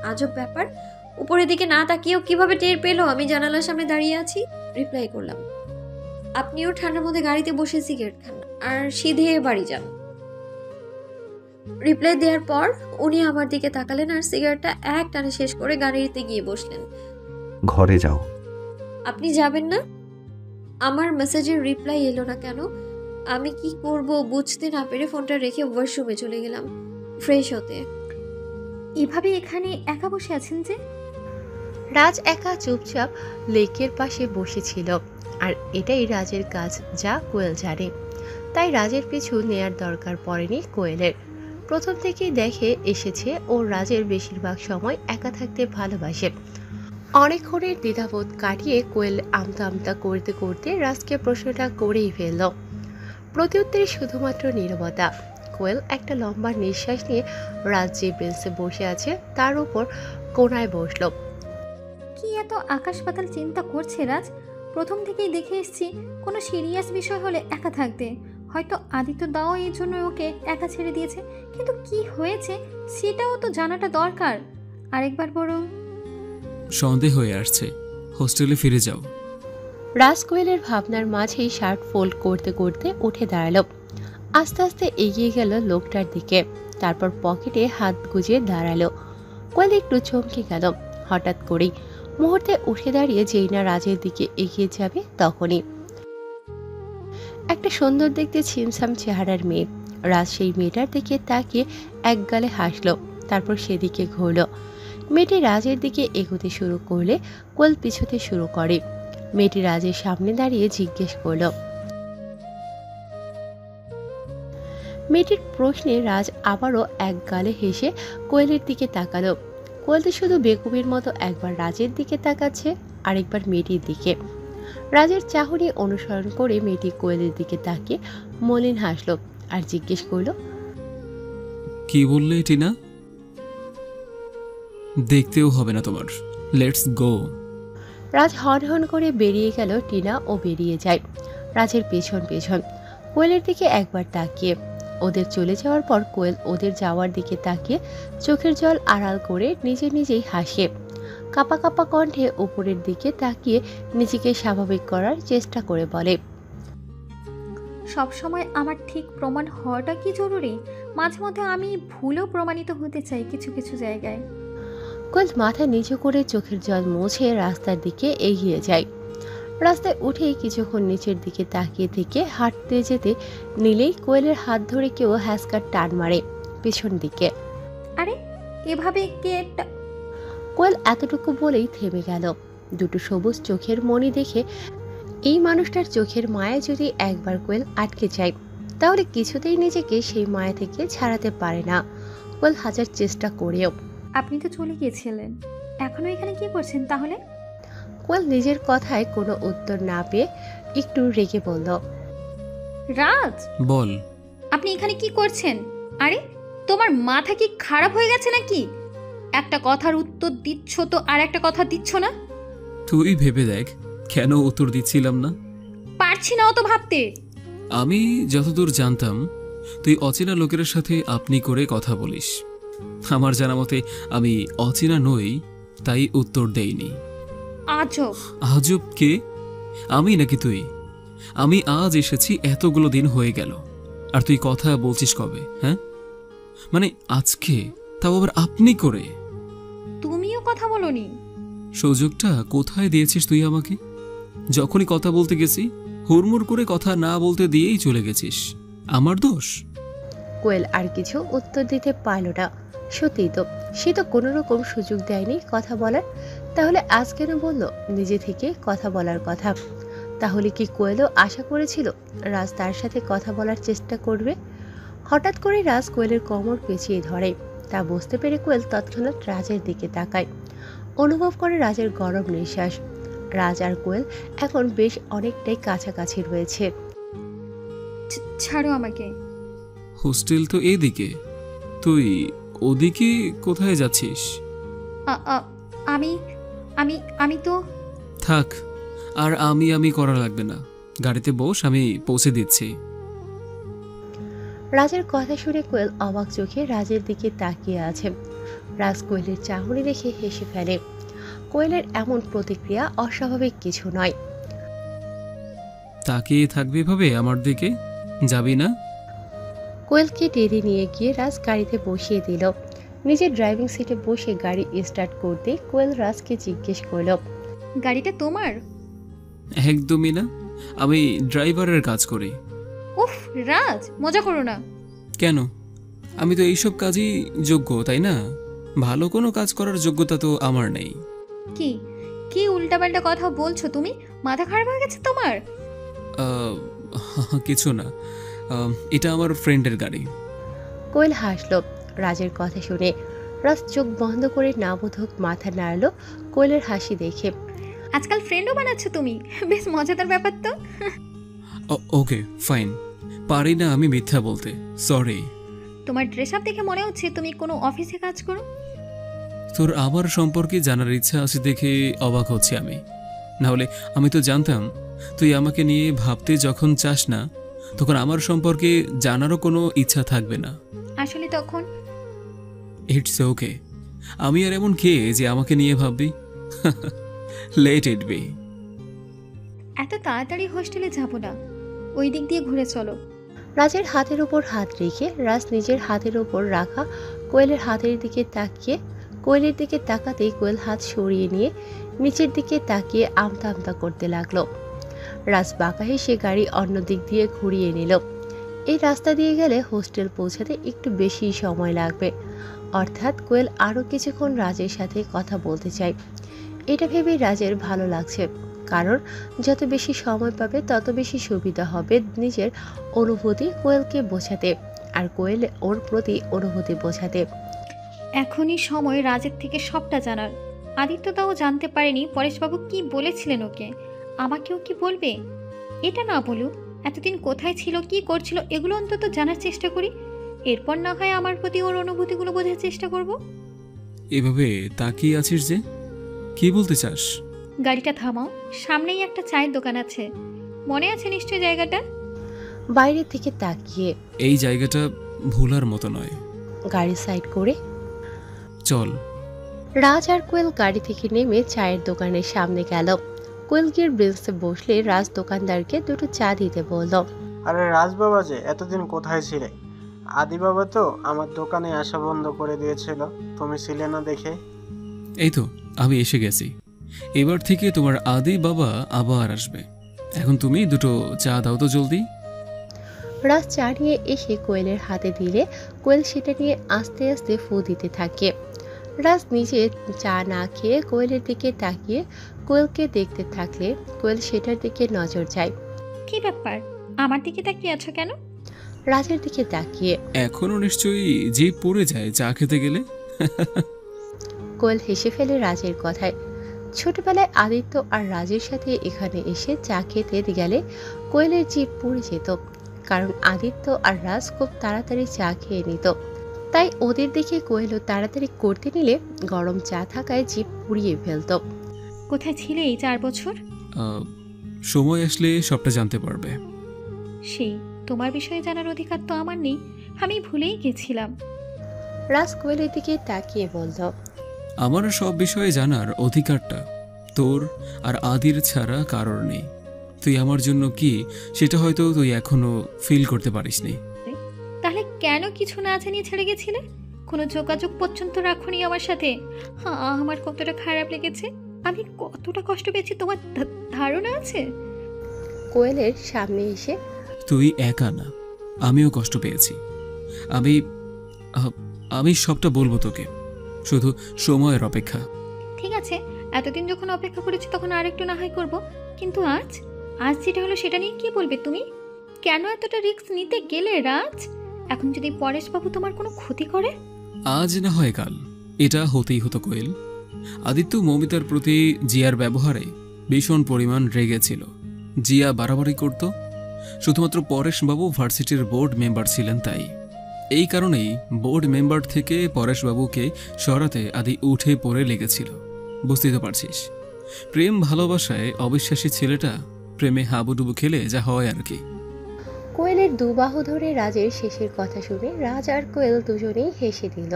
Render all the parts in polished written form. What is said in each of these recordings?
আজব ব্যাপার, উপরের দিকে না তাকিয়েও কিভাবে টের পেলো আমি জানালার সামনে দাঁড়িয়ে আছি? রিপ্লাই করলাম, আপনিও ঠান্ডার মধ্যে গাড়িতে বসে সিগারেট খান আর সিধে বাড়ি যান। রিপ্লাই দেওয়ার পর উনি আমার দিকে তাকালেন আর সিগারেটটা এক টানে শেষ করে গাড়িতে গিয়ে বসলেন। ঘরে যাও। আপনি যাবেন না? আমার মেসেজের রিপ্লাই এলো না কেন? আমি কি করব বুঝতে না পেরে ফোনটা রেখে ওয়াশরুমে চলে গেলাম ফ্রেশ হতে। এভাবে এখানে একা বসে আছেন যে? রাজ একা চুপচাপ লেকের পাশে বসেছিল, আর এটাই রাজের কাজ যা কোয়েল জানে। তাই রাজের পিছু নেয়ার দরকার পড়েনি কোয়েলের। প্রথম থেকেই দেখে এসেছে ও রাজের বেশিরভাগ সময় একা থাকতে ভালোবাসে। অনেকক্ষণের দ্বিধাবোধ কাটিয়ে কোয়েল আমতা আমতা করতে করতে রাজকে প্রশ্নটা করেই ফেলল। প্রত্যুত্তরে শুধুমাত্র নীরবতা। কোয়েল একটা লম্বা নিঃশ্বাস নিয়ে রাজ যে বেঞ্চে বসে আছে তার উপর কোণায় বসল। কি এত আকাশ পাতাল চিন্তা করছে রাজ? প্রথম থেকেই দেখে এসেছি কোনো সিরিয়াস বিষয় হলে একা থাকতে। হয়তো আদিত্য দাও এই জন্য ওকে একা ছেড়ে দিয়েছে, কিন্তু কি হয়েছে সেটাও তো জানাটা দরকার। আরেকবার বরং সন্দেহ হয়ে আসছে, হোস্টেলে ফিরে যাও। রাজ কোয়েলের ভাবনার মাঝেই শার্ট ফোল্ড করতে করতে উঠে দাঁড়ালো। আস্তে আস্তে এগিয়ে গেল লোকটার দিকে, তারপর পকেটে হাত গুজিয়ে দাঁড়ালো। কোয়েল একটু চমকে গেল হঠাৎ করেই। মুহূর্তে উঠে দাঁড়িয়ে যেই না রাজের দিকে এগিয়ে যাবে তখনই একটা সুন্দর দেখতে ছিমছাম চেহারার মেয়ে। রাজ সেই মেয়েটার দিকে তাকিয়ে এক গালে হাসলো, তারপর সেদিকে ঘুরল। মেয়েটি রাজের দিকে এগোতে শুরু করলে কোয়েল পিছুতে শুরু করে। মেয়েটি রাজের সামনে দাঁড়িয়ে জিজ্ঞেস করল। মেয়েটির প্রশ্নে রাজ আবারও এক গালে হেসে কোয়েলের দিকে তাকালো। কোয়েল তো শুধু বেকুবের মতো একবার রাজের দিকে তাকাচ্ছে, আরেকবার মেয়েটির দিকে। রাজের চাহনি অনুসরণ করে মেয়েটি কোয়েলের দিকে তাকিয়ে মলিন হাসলো আর জিজ্ঞেস করলো, কি বললে টিনা? দেখতেও হবে না তোমার, লেটস গো। রাজ হন হন করে বেরিয়ে গেল। টিনা ও বেরিয়ে যায় রাজের পেছন পেছন, কোয়েলের দিকে একবার তাকিয়ে। ওদের চলে যাওয়ার পর কোয়েল ওদের যাওয়ার দিকে তাকিয়ে চোখের জল আড়াল করে নিজে নিজেই হাসে। কাপা কাপা কণ্ঠে উপরের দিকে তাকিয়ে নিজেকে স্বাভাবিক করার চেষ্টা করে বলে, সব সময় আমার ঠিক প্রমাণ হওয়াটা কি জরুরি? মাঝে মধ্যে আমি ভুলেও প্রমাণিত হতে চাই কিছু কিছু জায়গায়। কোয়েল মাথা নিচু করে চোখের জল মুছে রাস্তার দিকে এগিয়ে যায়। রাস্তায় উঠেই কিছুক্ষণ নিচের দিকে তাকিয়ে থেকে হাঁটতে যেতে নিলেই কোয়েলের হাত ধরে কেউ হ্যাসকার টান মারে পেছন দিকে। আরে এভাবে কে? কোয়েল এতটুকু বলেই থেমে গেল। দুটো সবুজ চোখের মণি দেখে এই মানুষটার চোখের মায়া যদি একবার কোয়েল আটকে যায় তাহলে কিছুতেই নিজেকে সেই মায়া থেকে ছাড়াতে পারে না। কোয়েল হাজার চেষ্টা করেও। আপনি তো চলে গিয়েছিলেন, এখনো এখানে কি করছেন তাহলে? কোয়েল নিজের কথায় কোনো উত্তর না পেয়ে একটু রেগে বলল, রাজ বল। আপনি এখানে কি করছেন? আরে তোমার মাথা কি খারাপ হয়ে গেছে নাকি? একটা কথার উত্তর দিচ্ছ তো আর একটা কথা দিচ্ছ না। তুই ভেবে দেখ কেন উত্তর দিচ্ছিলাম না। পারছি না অত ভাবতে। আমি যতদূর জানতাম তুই অচেনা লোকের সাথে আপনি করে কথা বলিস। আমার জানা মতে আমি অচেনা নই, তাই উত্তর দেইনি। আজব। আজব কে? আমি নাকি তুই? আমি আজ এসেছি, এতগুলো দিন হয়ে গেল, আর তুই কথা বলছিস কবে? হ্যাঁ মানে আজকে, তাও আবার আপনি করে। তুমিও কথা বলনি? সুযোগটা কোথায় দিয়েছিস তুই আমাকে? যখনই কথা বলতে গেছি হুড়মুড় করে কথা না বলতে দিয়েই চলে গেছিস। আমার দোষ? কোয়েল আর কিছু উত্তর দিতে পারল না। সত্যিই তো, সে তো কোনো রকম সুযোগ দেয়নি কথা বলার। তাহলে আজ কেন বলল নিজে থেকে কথা বলার কথা? তাহলে কি কোয়েলও আশা করেছিল রাজ তার সাথে কথা বলার চেষ্টা করবে? হঠাৎ করে রাজ কোয়েলের কোমর পেঁচিয়ে ধরে। তা বুঝতে পেরে কোয়েল তৎক্ষণাৎ রাজের দিকে তাকায়, অনুভব করে রাজের গরম নিঃশ্বাস। রাজ আর কোয়েল এখন বেশ অনেকটাই কাছাকাছি রয়েছে। ছাড়ো আমাকে। হোস্টেল তো এদিকে, তুই ওদিকে কোথায় যাচ্ছিস? আমি আমি আমি তো। থাক, আর আমি করা লাগবে না। গাড়িতে বস, আমি পৌঁছে দিচ্ছি। রাজের কথা শুনে কোয়েল অবাক চোখে রাজের দিকে তাকিয়ে আছে। রাজ কোয়েলের চাহনি দেখে হেসে ফেলে। কোয়েলের এমন প্রতিক্রিয়া অস্বাভাবিক কিছু নয়। তাকিয়ে থাকবে এভাবে আমার দিকে, যাবি না? কোয়েলকে টেনে নিয়ে গিয়ে রাজ গাড়িতে বসিয়ে দিল। নিজের ড্রাইভিং সিটে বসে গাড়ি স্টার্ট করতে কোয়েল রাজকে জিজ্ঞেস করল, গাড়িটা তোমার? একদমই না, আমি ড্রাইভারের কাজ করি। উফ রাজ, মজা করো না। কেন? আমি তো এইসব কাজই যোগ্য, তাই না? ভালো কোনো কাজ করার যোগ্যতা তো আমার নেই। কি কি উল্টাপাল্টা কথা বলছো তুমি? মাথা খারাপ হয়ে গেছে তোমার? আহ, কিছু না, এটা আমার ফ্রেন্ডের গাড়ি। কোয়েল হাসল রাজের কথা শুনে। রাজ চোখ বন্ধ করে নাবোধক মাথা নাড়ল কোয়েলের হাসি দেখে। আজকাল ফ্রেন্ডও বানাচ্ছ তুমি, বেশ মজাদার ব্যাপার তো। ওকে ফাইন, পারি না আমি মিথ্যা বলতে, সরি। তোমার ড্রেস আপ দেখে মনে হচ্ছে তুমি কোনো অফিসে কাজ করো। তোর আমার সম্পর্কে জানার ইচ্ছা আছে দেখে অবাক হচ্ছি আমি। না হলে আমি তো জানতাম তুই আমাকে নিয়ে ভাবতে যখন চাস না, তখন আমার সম্পর্কে জানারও কোনো ইচ্ছা থাকবে না। আসলে তখন ইটস ওকে, আমি আর এমন কে যে আমাকে নিয়ে ভাববি? Let it be. এত তাড়াতাড়ি হোস্টেলে যাব না, ওই দিক দিয়ে ঘুরে চলো। রাজের হাতের উপর হাত রেখে রাজ নিজের হাতের উপর রাখা কোয়েলের হাতের দিকে তাকিয়ে কোয়েলের দিকে তাকাতেই কোয়েল হাত সরিয়ে নিয়ে নিচের দিকে তাকিয়ে আমতা আমতা করতে লাগলো। রাজ বাঁকা হেসে গাড়ি অন্য দিক দিয়ে ঘুরিয়ে নিল। এই রাস্তা দিয়ে গেলে হোস্টেল পৌঁছাতে একটু বেশি সময় লাগবে, অর্থাৎ কোয়েল আরও কিছুক্ষণ রাজের সাথে কথা বলতে চায়। এটা ভেবেই রাজের ভালো লাগছে, কারণ যত বেশি সময় পাবে তত বেশি সুবিধা হবে নিজের অনুভূতি কোয়েলকে বোঝাতে, আর কোয়েল ওর প্রতি অনুভূতি বোঝাতে। এখনই সময় রাজের থেকে সবটা জানার। আদিত্যদাও জানতে পারেনি পরেশবাবু কি বলেছিলেন ওকে, আমাকেও কি বলবে? এটা না বলুক, এতদিন কোথায় ছিল, কি করছিল, এগুলো অন্তত জানার চেষ্টা করি। এরপর না হয় আমার প্রতি ওর অনুভূতিগুলো বোঝার চেষ্টা করব। এভাবে তাকিয়ে আছিস যে, কি বলতে চাস? গাড়িটা থামাও, সামনেই একটা চায়ের দোকান আছে, মনে আছে নিশ্চয় জায়গাটা? বাইরে থেকে তাকিয়ে এই জায়গাটা ভোলার মতো নয়। গাড়ি সাইড করে চল। রাজ আর কোয়েল গাড়ি থেকে নেমে চায়ের দোকানের সামনে গেল। কোয়েল গিয়ে বেঞ্চে বসলে রাজ দোকানদারকে দুটো চা দিতে বলল। আরে রাজ বাবা যে, এতদিন কোথায় ছিলে? আদি বাবা তো আমার দোকানে আসা বন্ধ করে দিয়েছিল, তুমি ছিলে না দেখে। এই তো আমি এসে গেছি, এবার থেকে তোমার আদি বাবা আবার আসবে। এখন তুমি দুটো চা দাও তো জলদি। রাজ চা নিয়ে এসে কোয়েলের হাতে দিলে কোয়েল সেটা নিয়ে আস্তে আস্তে ফু দিতে থাকে। রাজ নিজে চা না খেয়ে কোয়েলের দিকে তাকিয়ে কোয়েলকে দেখতে থাকলে কোয়েল সেটার দিকে নজর যায়। কি ব্যাপার, আমার দিকে তাকিয়ে আছো কেন? রাজের দিকে তাকিয়ে এখনো নিশ্চয়ই জিভ পড়ে যায় চা খেতে গেলে। কোয়েল হেসে ফেলে রাজের কথায়। ছোটবেলায় আদিত্য আর রাজের সাথে এখানে এসে চা খেতে গেলে কোয়েলের জিভ পুড়ে যেত, কারণ আদিত্য আর রাজ খুব তাড়াতাড়ি চা খেয়ে নিত। তাই ওদের দেখে কোয়েলও তাড়াতাড়ি করতে নিলে গরম চা থাকায় জিভ পুড়িয়ে ফেলত। কোথায় ছিলে এই 4 বছর? সময় আসলে সবটা জানতে পারবে। সেই তোমার বিষয়ে জানার অধিকার তো আমার নেই, আমি ভুলেই গেছিলাম। রাজ কোয়েলের দিকে তাকিয়ে বলল, আমার সব বিষয়ে জানার অধিকারটা তোর আর আদির ছাড়া কারোর নেই। তুই আমার জন্য কি সেটা হয়তো তুই এখনো ফিল করতে পারিসনি। তাহলে কেন কিছু না জানিয়ে ছেড়ে গেছিলে? কোনো যোগাযোগ পর্যন্ত রাখোনি আমার সাথে। হ্যাঁ, আমার কতটা খারাপ লেগেছে, আমি কতটা কষ্ট পেয়েছি তোমার ধারণা আছে? কোয়েলের সামনে এসে তুই একা না, আমিও কষ্ট পেয়েছি। আমি আমি সবটা বলবো তোকে, শুধু সময়ের অপেক্ষা। ঠিক আছে, এতদিন যখন অপেক্ষা করেছি তখন আর একটু না হয় করবো, কিন্তু আজ আজ যেটা হলো সেটা নিয়ে কি বলবে তুমি? কেন এতটা রিস্ক নিতে গেলে রাজ? এখন যদি পরেশবাবু তোমার কোনো ক্ষতি করে? আজ না হয় কাল এটা হতেই হতো কোয়েল। আদিত্য মৌমিতার প্রতি জিয়ার ব্যবহারে ভীষণ পরিমাণ রেগেছিল। জিয়া বাড়াবাড়ি করত, শুধুমাত্র পরেশবাবু ভার্সিটির বোর্ড মেম্বার ছিলেন তাই। এই কারণেই বোর্ড মেম্বার থেকে পরেশবাবুকে সরাতে আদি উঠে পড়ে লেগেছিল। বুঝতেই তো পারছিস, প্রেম ভালোবাসায় অবিশ্বাসী ছেলেটা প্রেমে হাবুডুবু খেলে যা হয় আর কি। কোয়েলের দুবাহু ধরে রাজের শেষের কথা শুনে রাজ আর কোয়েল দুজনেই হেসে দিল।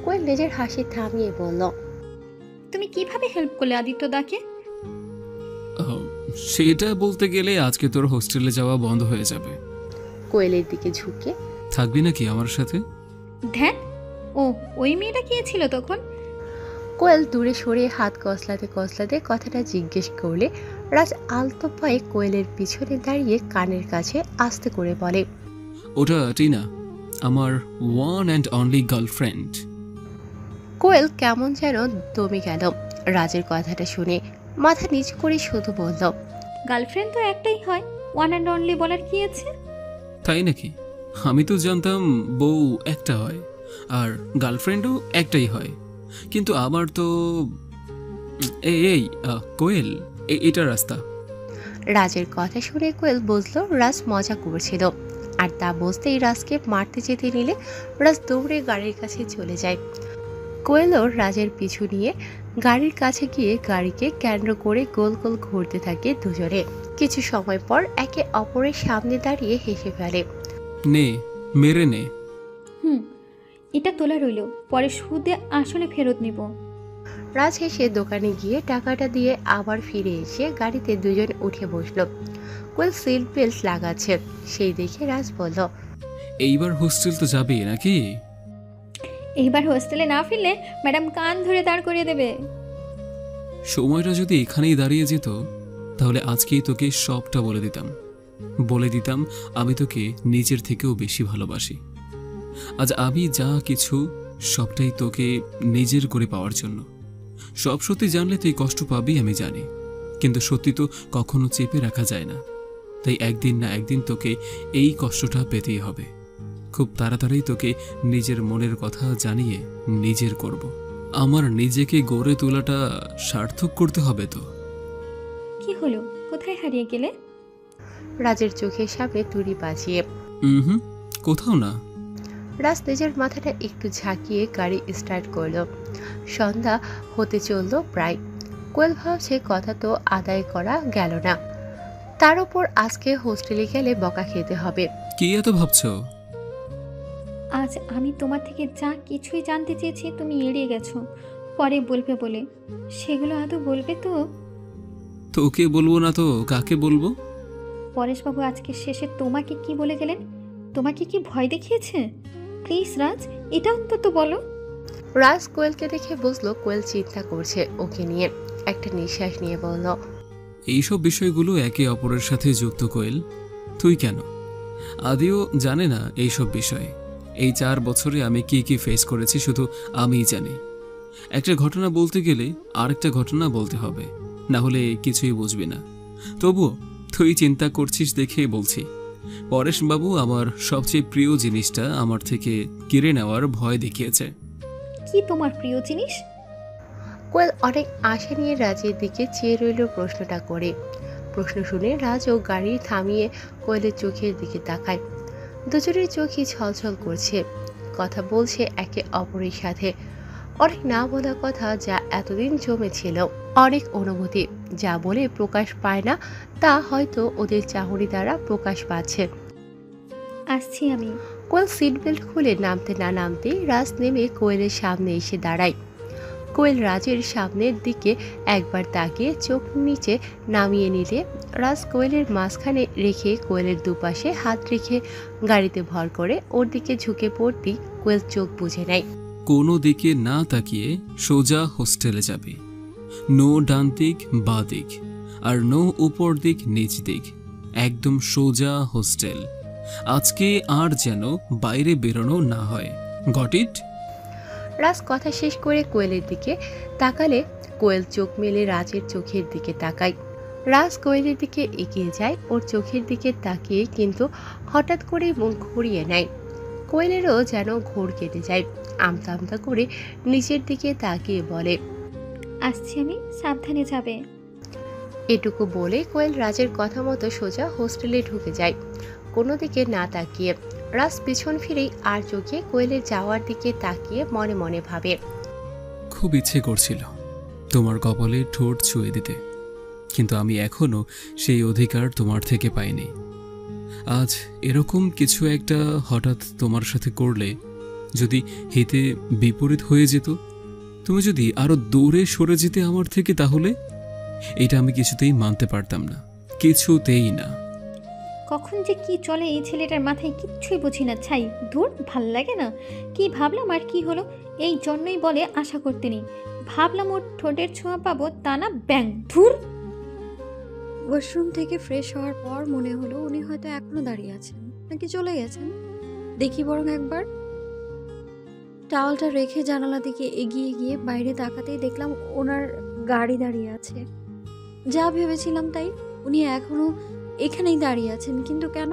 কোয়েল নিজের হাসি থামিয়ে বলল, তুমি কিভাবে হেল্প করলে আদিত্য দাকে? আহ, সেটা বলতে গেলে আজকে তোর হোস্টেলে যাওয়া বন্ধ হয়ে যাবে। কোয়েলের দিকে ঝুঁকে, থাকবি নাকি আমার সাথে? ধ্যান, ও ওই মেয়েটা কে ছিল তখন? কোয়েল দূরে সরে হাত কসলাতে কসলাতে কথাটা জিজ্ঞেস করলে রাজ আলতো পায়ে কোয়েলের পিছনে দাঁড়িয়ে কানের কাছে আস্তে করে বলে, ওটা টিনা, আমার ওয়ান অ্যান্ড অনলি গার্লফ্রেন্ড। কোয়েল কেমন যেন দমে গেল রাজের কথাটা শুনে, মাথা নিচ করে শুধু বলল, গার্লফ্রেন্ড তো একটাই হয়, ওয়ান অ্যান্ড অনলি বলার কি আছে? তাই নাকি? আমি তো জানতাম বউ একটা হয় আর গার্লফ্রেন্ডও একটাই হয়, কিন্তু আমার তো এই এই কোয়েল, এটা রাস্তা। রাজের কথা শুনে কোয়েল বুঝলো রাজ মজা করছিল, আর তা বুঝতেই রাজকে মারতে যেতে নিলে রাজ দৌড়ে গাড়ির কাছে চলে যায়। কোয়েলও রাজের পিছু নিয়ে গাড়ির কাছে গিয়ে গাড়িকে কেন্দ্র করে গোল গোল ঘুরতে থাকে দুজনে। কিছু সময় পর একে অপরের সামনে দাঁড়িয়ে হেসে ফেলে। নে, মেরে নে। এটা তোলা রইল, পরে সুদে আসলে ফেরত নিব। রাজ হেসে দোকানে গিয়ে টাকাটা দিয়ে আবার ফিরে এসে গাড়িতে দুজন উঠে বসলো। কোয়েল সিট বেল্ট লাগাচ্ছে, সেই দেখে রাজ বলল, এইবার হোস্টেল তো যাবি নাকি? এইবার হোস্টেলে না ফিরলে ম্যাডাম কান ধরে দাঁড় করিয়ে দেবে। সময়টা যদি এখানেই দাঁড়িয়ে যেত তাহলে আজকেই তোকে সবটা বলে দিতাম আমি তোকে নিজের থেকেও বেশি ভালোবাসি। আজ আমি যা কিছু সবটাই তোকে নিজের করে পাওয়ার জন্য। সব সত্যি জানলে তুই কষ্ট পাবি আমি জানি, কিন্তু সত্যি তো কখনো চেপে রাখা যায় না। তাই একদিন না একদিন তোকে এই কষ্টটা পেতেই হবে। খুব তাড়াতাড়ি তোকে নিজের মনের কথা জানিয়ে নিজের করব। আমার নিজেকে গড়ে তোলাটা সার্থক করতে হবে তো। কি হলো, কোথায় হারিয়ে গেলে? রাজের চোখের সামনে তুড়ি বাজিয়ে। হুম, কোথাও না। রাজ নিজের মাথাটা একটু ঝাঁকিয়ে গাড়ি স্টার্ট করলো। সন্ধ্যা হতে চলল প্রায়। কোয়েল ভাবছে কথা তো আদায় করা গেল না, তার উপর আজকে হোস্টেলে গেলে বকা খেতে হবে। কি এত ভাবছো? আজ আমি তোমার থেকে যা কিছুই জানতে চেয়েছি তুমি এড়িয়ে গেছো, পরে বলবে বলে। সেগুলো আদৌ বলবে তো? তোকে বলবো না তো কাকে বলবো? পরেশবাবু আজকে শেষে তোমাকে কি বলে গেলেন? তোমাকে কি ভয় দেখিয়েছে? প্লিজ রাজ, এটা অন্তত বলো। রাজ কোয়েলকে দেখে বুঝলো কোয়েল চিন্তা করছে ওকে নিয়ে। একটা নিঃশ্বাস নিয়ে বলল, এইসব বিষয়গুলো একে অপরের সাথে যুক্ত কোয়েল। তুই কেন? আদিও জানে না এইসব বিষয়। এই 4 বছরে আমি কি কি ফেস করেছি শুধু আমিই জানি। একটা ঘটনা বলতে গেলে আরেকটা ঘটনা বলতে হবে, না হলে কিছুই বুঝবি না। তবুও তুই চিন্তা করছিস দেখে বলছি, পরেশবাবু আমার সবচেয়ে প্রিয় জিনিসটা আমার থেকে কেড়ে নেওয়ার ভয় দেখিয়েছে। কি তোমার প্রিয় জিনিস? কোয়েল অনেক আশা নিয়ে রাজের দিকে চেয়ে রইল প্রশ্নটা করে। প্রশ্ন শুনে রাজও গাড়ি থামিয়ে কোয়েলের চোখের দিকে তাকায়। দুজনের চোখই ছলছল করছে, কথা বলছে একে অপরের সাথে। অনেক না বলা কথা যা এতদিন জমেছিল, অনেক অনুভূতি যা বলে প্রকাশ পায় না, তা হয়তো ওদের চাহনি দ্বারা প্রকাশ পাচ্ছে। আসছি আমি। কোয়েল সিট বেল্ট খুলে নামতে না নামতে রাজ নেমে কোয়েলের সামনে এসে দাঁড়ায়। কোয়েল রাজের সামনের দিকে একবার তাকিয়ে চোখ নিচে নামিয়ে নিলে রাজ কোয়েলের মাঝখানে রেখে কোয়েলের দুপাশে হাত রেখে গাড়িতে ভর করে ওর দিকে ঝুঁকে পড়তেই কোয়েল চোখ বুজে নেয়। কোনো দিকে না তাকিয়ে সোজা হোস্টেলে যাবে। নো ডান দিক বা দিক, আর নো উপর দিক নিচ দিক, একদম সোজা হোস্টেল। আজকে আর যেন বাইরে বেরোনো না হয়। Got it? রাজ কথা শেষ করে কোয়েলের দিকে তাকালে কোয়েল চোখ মেলে রাজের চোখের দিকে তাকায়। রাজ কোয়েলের দিকে এগিয়ে যায় ওর চোখের দিকে তাকিয়ে, কিন্তু হঠাৎ করে মুখ ঘুরিয়ে নেয়। কোয়েলেরও যেন ঘোর কেটে যায়। আমতা আমতা করে নিচের দিকে তাকিয়ে বলে, আসছি আমি, সাবধানে যাবে। এটুকু বলে কোয়েল রাজের কথা মতো সোজা হোস্টেলে ঢুকে যায়, কোনো দিকে না তাকিয়ে। রাজ পিছন ফিরেই আর চোখে কোয়েলের যাওয়ার দিকে তাকিয়ে মনে মনে ভাবে, খুব ইচ্ছে করছিল তোমার কপালে ঠোঁট ছুঁয়ে দিতে, কিন্তু আমি এখনো সেই অধিকার তোমার থেকে পাইনি। আজ এরকম কিছু একটা হঠাৎ তোমার সাথে করলে যদি হিতে বিপরীত হয়ে যেত, তুমি যদি আরো দূরে সরে যেতে আমার থেকে, তাহলে এটা আমি কিছুতেই মানতে পারতাম না, কিছুতেই না। কখন যে কি চলে এই ছেলেটার মাথায় কিচ্ছুই বুঝি না। ছাই, ধুর, ভাল লাগে না। কি ভাবলাম আর কি হলো, এই জন্যই বলে আশা করতে নেই। ভাবলাম ওর ঠোঁটের ছোঁয়া পাবো, তা না ব্যাং, ধুর। ওয়াশরুম থেকে ফ্রেশ হওয়ার পর মনে হলো উনি হয়তো এখনো দাঁড়িয়ে আছেন, নাকি চলে গেছেন। দেখি বরং একবার। টাওয়ালটা রেখে জানালা দিকে এগিয়ে গিয়ে বাইরে তাকাতেই দেখলাম ওনার গাড়ি দাঁড়িয়ে আছে। যা ভেবেছিলাম তাই, উনি এখনো এখানেই দাঁড়িয়ে আছেন, কিন্তু কেন?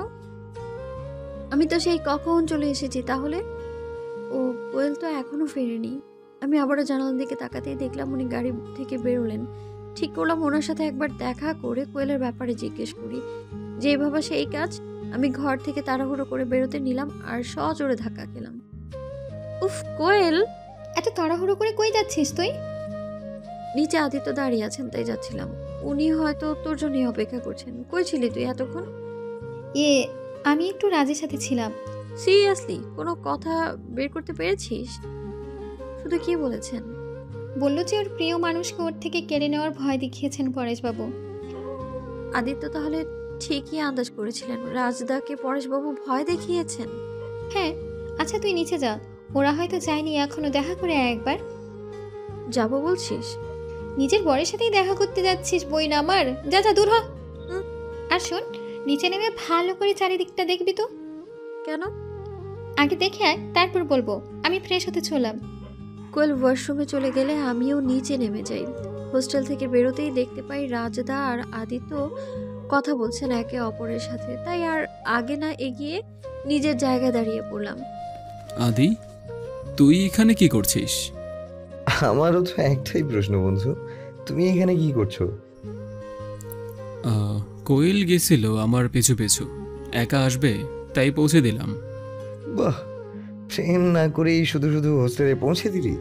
আমি তো সেই কখন চলে এসেছি, তাহলে ও কোয়েল তো এখনো ফেরেনি। আমি আবারও জানালার দিকে তাকাতেই দেখলাম উনি গাড়ি থেকে বেরোলেন। ঠিক করলাম ওনার সাথে একবার দেখা করে কোয়েলের ব্যাপারে জিজ্ঞেস করি। যেভাবে সেই কাজ। আমি ঘর থেকে তাড়াহুড়ো করে বেরোতে নিলাম আর সজোরে ধাক্কা খেলাম। উফ কোয়েল! এত তাড়াহুড়ো করে কই যাচ্ছিস তুই? নিচে আদিত্য দাঁড়িয়ে আছেন, তাই যাচ্ছিলাম। উনি হয়তো তোর জন্যই অপেক্ষা করছেন। কই ছিলি তুই এতক্ষণ? আমি একটু রাজের সাথে ছিলাম। সিরিয়াসলি কোনো কথা বের করতে পেরেছিস? শুধু কি বলেছেন? বলল যে ওর প্রিয় মানুষকে ওর থেকে কেড়ে নেওয়ার ভয় দেখিয়েছেন পরেশবাবু। আদিত্য তাহলে ঠিকই আন্দাজ করেছিলেন, রাজদাকে পরেশবাবু ভয় দেখিয়েছেন। হ্যাঁ, আচ্ছা তুই নিচে যা, ওরা হয়তো যায়নি এখনো, দেখা করে আয় একবার। যাবো বলছিস? নিজের বরের সাথেই দেখা করতে যাচ্ছিস বই না আমার, যা যা দূর হ। হুম। আর শোন, নিচে নেমে ভালো করে চারিদিকটা দেখবি তো। কেন? আগে দেখে আয়, তারপর বলবো। আমি ফ্রেশ হতে চললাম। কোয়েল ওয়াশরুমে চলে গেলে আমিও নিচে নেমে যাই। হোস্টেল থেকে বেরোতেই দেখতে পাই রাজদা আর আদিত্য কথা বলছেন একে অপরের সাথে, তাই আর আগে না এগিয়ে নিজের জায়গায় দাঁড়িয়ে পড়লাম। আদি, তুই এখানে কি করছিস? আমারও তো একটাই প্রশ্ন বন্ধু, তুমি এখানে কি করছো? কোয়েল গেছিল আমার পেছু পেছু, একা আসবে তাই পৌঁছে দিলাম। বাহ, ট্রেন না করেই শুধু শুধু হোস্টেলে পৌঁছে দিলি,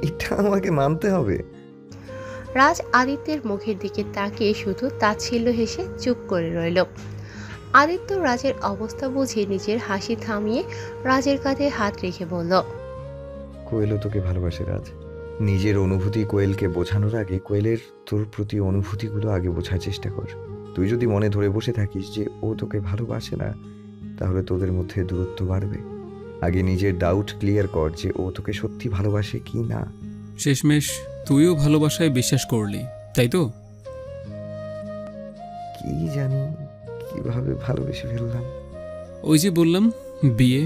এটা আমাকে মানতে হবে। রাজ আদিত্যের মুখের দিকে তাকিয়ে শুধু তাচ্ছিল্য হেসে চুপ করে রইল। আদিত্য রাজের অবস্থা বুঝে নিজের হাসি থামিয়ে রাজের কাঁধে হাত রেখে বলল, কোয়েলও তোকে ভালোবাসে রাজ। নিজের অনুভূতি কোয়েলকে বোঝানোর আগে কোয়েলের তোর প্রতি অনুভূতিগুলো আগে বোঝার চেষ্টা কর। তুই যদি মনে ধরে বসে থাকিস যে ও তোকে ভালোবাসে না, তাহলে তোদের মধ্যে দূরত্ব বাড়বে। আগে নিজের ডাউট ক্লিয়ার কর যে ও তোকে সত্যি ভালোবাসে কি না। শেষমেশ তুইও ভালোবাসায় বিশ্বাস করলি, তাই তো? কি জানি কিভাবে ভালোবেসে ফেললাম। ওই যে বললাম, বিয়ে।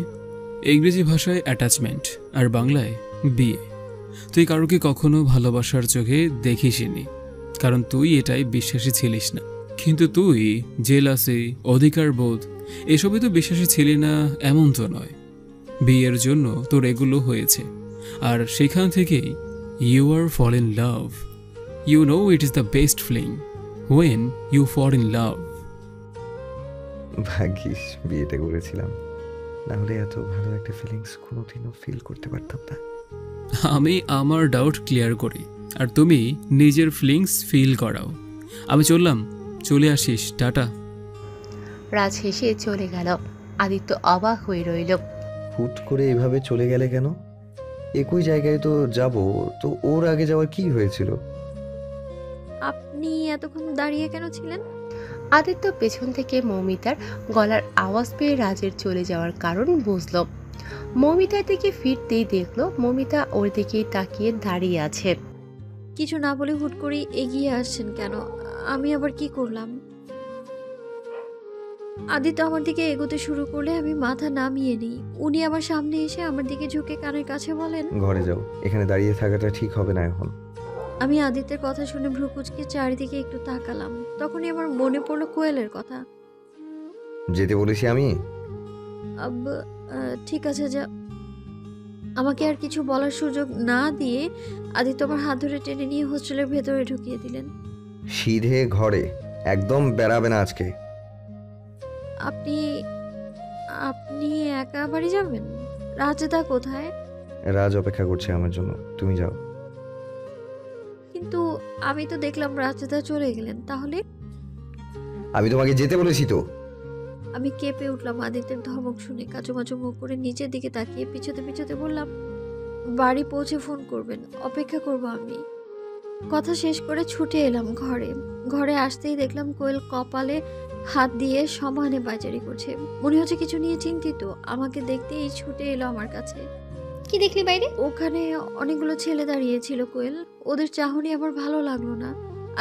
ইংরেজি ভাষায় অ্যাটাচমেন্ট আর বাংলায় বিয়ে। তুই কারোকে কখনো ভালোবাসার চোখে দেখিসনি, কারণ তুই এটাই বিশ্বাসী ছিলিস না। কিন্তু তুই জেলাসি, অধিকার বোধ এসবে তো বিশ্বাসী ছিলি না এমন তো নয়। বিয়ের জন্য তোর এগুলো হয়েছে, আর সেখান থেকেই you are fall in love. You know it is the best feeling when you fall in love. ভাগ্যিস বিয়েটা করেছিলাম, নাহলে এত ভালো একটা ফিলিংস কোনোদিনও ফিল করতে পারতাম না। আমি আমার ডাউট ক্লিয়ার করি, আর তুমি নিজের ফিলিংস ফিল করাও। আমি চললাম, চলে আসিস, টাটা। রাজ হেসে চলে গেল। আদিত্য অবাক হয়ে রইল। হুট করে এভাবে চলে গেলে কেন? একই জায়গায় তো যাব, তো ওর আগে যাওয়ার কি হয়েছিল? আপনি এতক্ষণ দাঁড়িয়ে কেন ছিলেন? আদিত্য পেছন থেকে মৌমিতার গলার আওয়াজ পেয়ে রাজের চলে যাওয়ার কারণ বুঝল। মৌমিতার দিকে ফিরতেই দেখলো মৌমিতা ওর দিকেই তাকিয়ে দাঁড়িয়ে আছে। কিছু না বলে হুট করে এগিয়ে আসছেন কেন? আমি আবার কি করলাম? আদিত্য আমার দিকে এগোতে শুরু করলে আমি মাথা নামিয়ে নিই। উনি আমার সামনে এসে আমার দিকে ঝুঁকে কানের কাছে বলেন, ঘরে যাও, এখানে দাঁড়িয়ে থাকাটা ঠিক হবে না এখন। আমি আদিত্যের কথা শুনে ভ্রু কুঁচকে চারিদিকে একটু তাকালাম। তখনই আমার মনে পড়লো কোয়েলের কথা। যেতে বলেছি আমি। ঠিক আছে, যা। আমাকে আর কিছু বলার সুযোগ না দিয়ে আদিত্য আমার হাত ধরে টেনে নিয়ে হোস্টেলের ভেতরে ঢুকিয়ে দিলেন। সিধে ঘরে, একদম বেরাবে না আজকে। আপনি আপনি একা বাড়ি যাবেন? রাজদা কোথায়? রাজ অপেক্ষা করছে আমার জন্য, তুমি যাও। কিন্তু আমি তো দেখলাম রাজদা চলে গেলেন, তাহলে? আমি তোমাকে যেতে বলেছি তো। আমি কেঁপে উঠলাম আদিত্যের ধমক শুনে। কাচুমাচু মুখ করে নিচের দিকে তাকিয়ে পিছতে পিছতে বললাম, বাড়ি পৌঁছে ফোন করবেন, অপেক্ষা করব আমি। কথা শেষ করে ছুটে এলাম ঘরে। ঘরে আসতেই দেখলাম কোয়েল কপালে হাত দিয়ে সমানে বাজারি করছে। মনে হচ্ছে কিছু নিয়ে চিন্তিত। আমাকে দেখতেই ছুটে এলো আমার কাছে। কি দেখলি বাইরে? ওখানে অনেকগুলো ছেলে দাঁড়িয়েছিল কোয়েল। ওদের চাহনি আমার ভালো লাগলো না।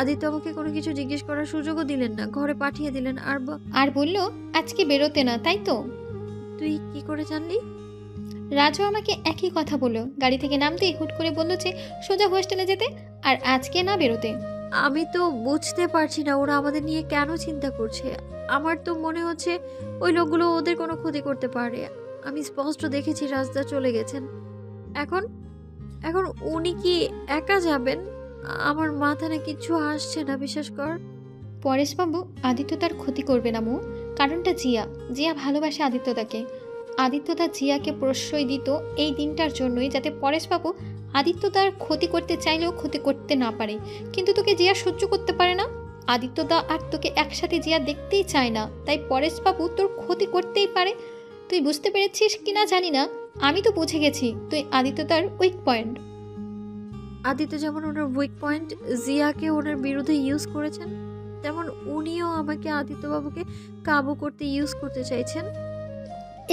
আদিত্য আমাকে কোনো কিছু জিজ্ঞেস করার সুযোগও দিলেন না, ঘরে পাঠিয়ে দিলেন। আর বললো আজকে বেরোতে না, তাই তো? তুই কি করে জানলি? রাজু আমাকে একই কথা বললো। গাড়ি থেকে নামতেই হুট করে বললো যে সোজা হোস্টেলে যেতে, আর আজকে না বেরোতে। আমি তো বুঝতে পারছি না ওরা আমাদের নিয়ে কেন চিন্তা করছে। আমার তো মনে হচ্ছে ওই লোকগুলো ওদের কোনো ক্ষতি করতে পারে। আমি স্পষ্ট দেখেছি রাজদা চলে গেছেন। এখন এখন উনি কি একা যাবেন? আমার মাথা না কিচ্ছু আসছে না, বিশ্বাস কর। পরেশবাবু, আদিত্য তার ক্ষতি করবে না মু। কারণটা জিয়া ভালোবাসে আদিত্যদাকে। আদিত্যদা জিয়াকে প্রশ্রয় দিত এই দিনটার জন্যই, যাতে পরেশবাবু আদিত্য তার ক্ষতি করতে চাইলেও ক্ষতি করতে না পারে। কিন্তু তোকে জিয়া সহ্য করতে পারে না। আদিত্যদা আর তোকে একসাথে জিয়া দেখতেই চায় না, তাই পরেশবাবু তোর ক্ষতি করতেই পারে। তুই বুঝতে পেরেছিস কিনা জানি না, আমি তো বুঝে গেছি তুই আদিত্যদার উইক পয়েন্ট। আদিত্য যেমন ওনার উইক পয়েন্ট জিয়াকে ওনার বিরুদ্ধে ইউজ করেছেন, তেমন উনিও আমাকে আদিত্যবাবুকে কাবু করতে ইউজ করতে চাইছেন।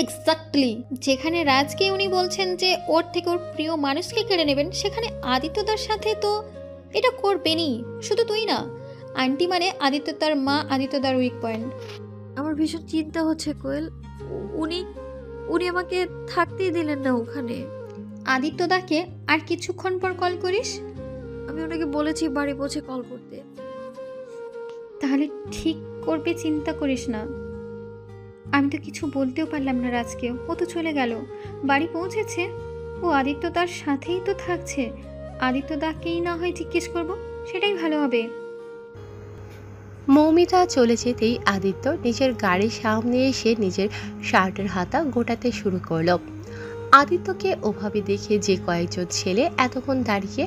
এক্স্যাক্টলি। যেখানে রাজকে উনি বলছেন যে ওর থেকে ওর প্রিয় মানুষকে কেড়ে নেবেন, সেখানে আদিত্যদার সাথে তো এটা করবেনই। শুধু তুই না, আন্টি মানে আদিত্যদার মা আদিত্যদার উইক পয়েন্ট। আমার ভীষণ চিন্তা হচ্ছে কোয়েল। উনি উনি আমাকে থাকতেই দিলেন না ওখানে। আদিত্যদাকে আর কিছুক্ষণ পর কল করিস। আমি ওনাকে বলেছি বাড়ি পৌঁছে কল করতে। তাহলে ঠিক করবে, চিন্তা করিস না। আমি তো কিছু বলতেও পারলাম না রাজকে। ও তো চলে গেল, বাড়ি পৌঁছেছে। ও আদিত্যদার সাথেই তো থাকছে। আদিত্যদাকেই না হয় জিজ্ঞেস করব, সেটাই ভালো হবে। মৌমিতা চলে যেতেই আদিত্য নিজের গাড়ির সামনে এসে নিজের শার্টের হাতা গোটাতে শুরু করলো। আদিত্যকে ওভাবে দেখে যে কয়েকজন ছেলে এতক্ষণ দাঁড়িয়ে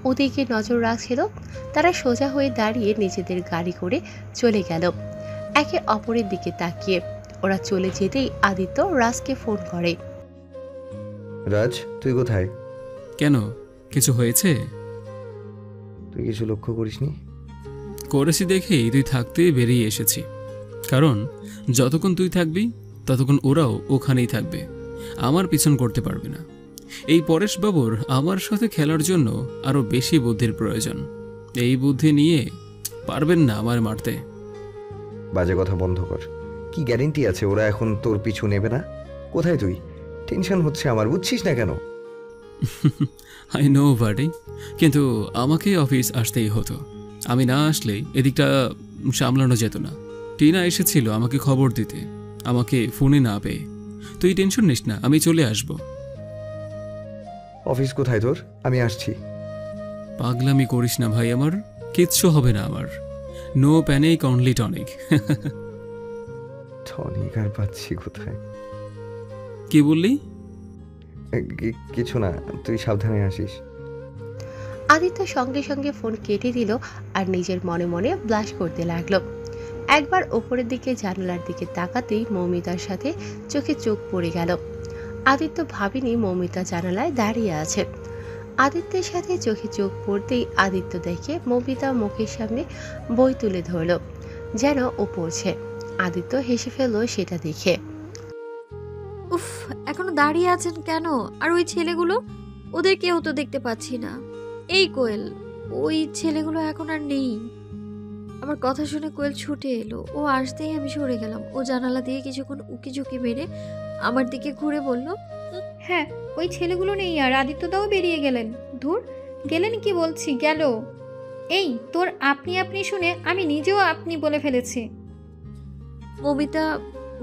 ওদিকে নজর রাখছিল, তারা সোজা হয়ে দাঁড়িয়ে নিজেদের গাড়ি করে চলে গেল একে অপরের দিকে তাকিয়ে। ওরা চলে যেতেই আদিত্য রাজকে ফোন করে। রাজ, তুই কোথায়? কেন, কিছু হয়েছে? তুই কিছু লক্ষ্য করিসনি? করেছি দেখেই তুই থাকতে বেরিয়ে এসেছি। কারণ যতক্ষণ তুই থাকবি ততক্ষণ ওরাও ওখানেই থাকবে, আমার পিছন করতে পারবে না। এই পরেশবাবুর আমার সাথে খেলার জন্য আরও বেশি বুদ্ধির প্রয়োজন। এই বুদ্ধি নিয়ে পারবেন না আমার মারতে। বাজে কথা বন্ধ কর। কি গ্যারেন্টি আছে ওরা এখন তোর পিছু নেবে না? কোথায় তুই? টেনশন হচ্ছে আমার, বুঝছিস না কেন? আই নো বাডি, কিন্তু আমাকে অফিস আসতেই হতো। আমি না আসলে এদিকটা সামলানো যেত না। টিনা এসেছিল আমাকে খবর দিতে, আমাকে ফোনে না পেয়ে। তুই টেনশন নিস না, আমি চলে আসব। অফিস কোথায় তোর? আমি আসছি। পাগলামি করিস না ভাই, আমার কিচ্ছু হবে না। আমার no panic, only tonic. Tonic আর পাচ্ছি কোথায়? কি বললি? কিছু না, তুই সাবধানে আসিস। আদিত্য সঙ্গে সঙ্গে ফোন কেটে দিল আর নিজের মনে মনে ব্লাশ করতে লাগলো। একবার ওপরের দিকে জানালার দিকে তাকাতেই মৌমিতার সাথে চোখে চোখ পড়ে গেল। আদিত্য ভাবেনি মৌমিতা জানালায় দাঁড়িয়ে আছে। আদিত্যের সাথে চোখে চোখ পড়তেই আদিত্য দেখে মৌমিতা মুখের সামনে বই তুলে ধরল, যেন ও পড়ছে। আদিত্য হেসে ফেলল সেটা দেখে। উফ, এখনো দাঁড়িয়ে আছেন কেন? আর ওই ছেলেগুলো, ওদের কেউ তো দেখতে পাচ্ছি না। এই কোয়েল, ওই ছেলেগুলো এখন আর নেই। আমার কথা শুনে কোয়েল ছুটে এলো। ও আসতেই আমি সরে গেলাম। ও জানালা দিয়ে কিছুক্ষণ উকি ঝুঁকি মেরে আমার দিকে ঘুরে বলল, হ্যাঁ, ওই ছেলেগুলো নেই আর আদিত্যদাও বেরিয়ে গেলেন। ধুর, গেলেন কি বলছি, গেল। এই তোর আপনি আপনি শুনে আমি নিজেও আপনি বলে ফেলেছি। মমিতা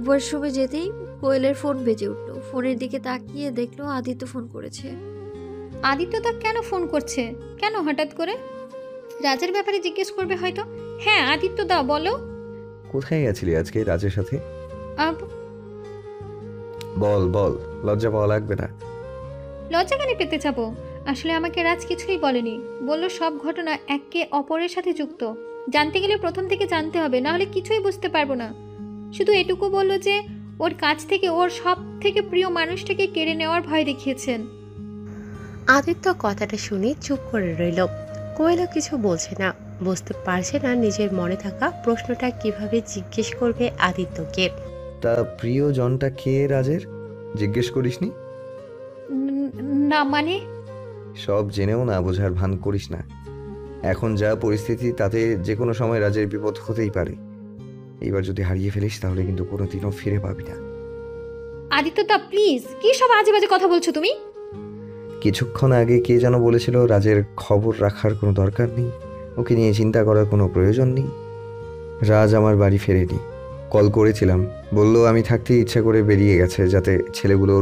ওয়াশরুমে যেতেই কোয়েলের ফোন বেজে উঠলো। ফোনের দিকে তাকিয়ে দেখলো আদিত্য ফোন করেছে। আদিত্যদা কেন ফোন করছে? কেন হঠাৎ করে? রাজের ব্যাপারে জিজ্ঞেস করবে হয়তো। হ্যাঁ আদিত্যদা, বলো। কোথায় গেছিলি আজকে রাজের সাথে? আব বল বল, লজ্জা পাওয়া লাগবে না। লজ্জা কেন পেতে যাবো? আসলে আমাকে রাজ কিছুই বলেনি। বলল সব ঘটনা একে অপরের সাথে যুক্ত। জানতে গেলে প্রথম থেকে জানতে হবে, না হলে কিছুই বুঝতে পারবো না। শুধু এটুকু বলল যে ওর কাছ থেকে ওর সব থেকে প্রিয় মানুষটাকে কেড়ে নেওয়ার ভয় দেখিয়েছেন। আদিত্য কথাটা শুনে চুপ করে রইল। কোয়েলও কিছু বলছে না, বুঝতে পারছে না নিজের মনে থাকা প্রশ্নটা কিভাবে জিজ্ঞেস করবে আদিত্যকে। তা প্রিয়জনটা কে রাজের, জিজ্ঞেস করিসনি? না মানে? সব জেনেও না বোঝার ভান করিস না। এখন যা পরিস্থিতি তাতে যে কোনো সময় রাজের বিপদ হতেই পারে। এইবার যদি হারিয়ে ফেলিস তাহলে কিন্তু কোনোদিনও ফিরে পাবি না। আদিত্যদা প্লিজ, কি সব আজে বাজে কথা বলছো তুমি? কিছুক্ষণ আগে কে যেন বলেছিল রাজের খবর রাখার কোনো দরকার নেই, ওকে নিয়ে চিন্তা করার কোনো প্রয়োজন নেই। রাজ আমার বাড়ি ফেরেনি, কল করেছিলাম, বললো আমি থাকতে ইচ্ছা করে বেরিয়ে গেছে যাতে ছেলেগুলো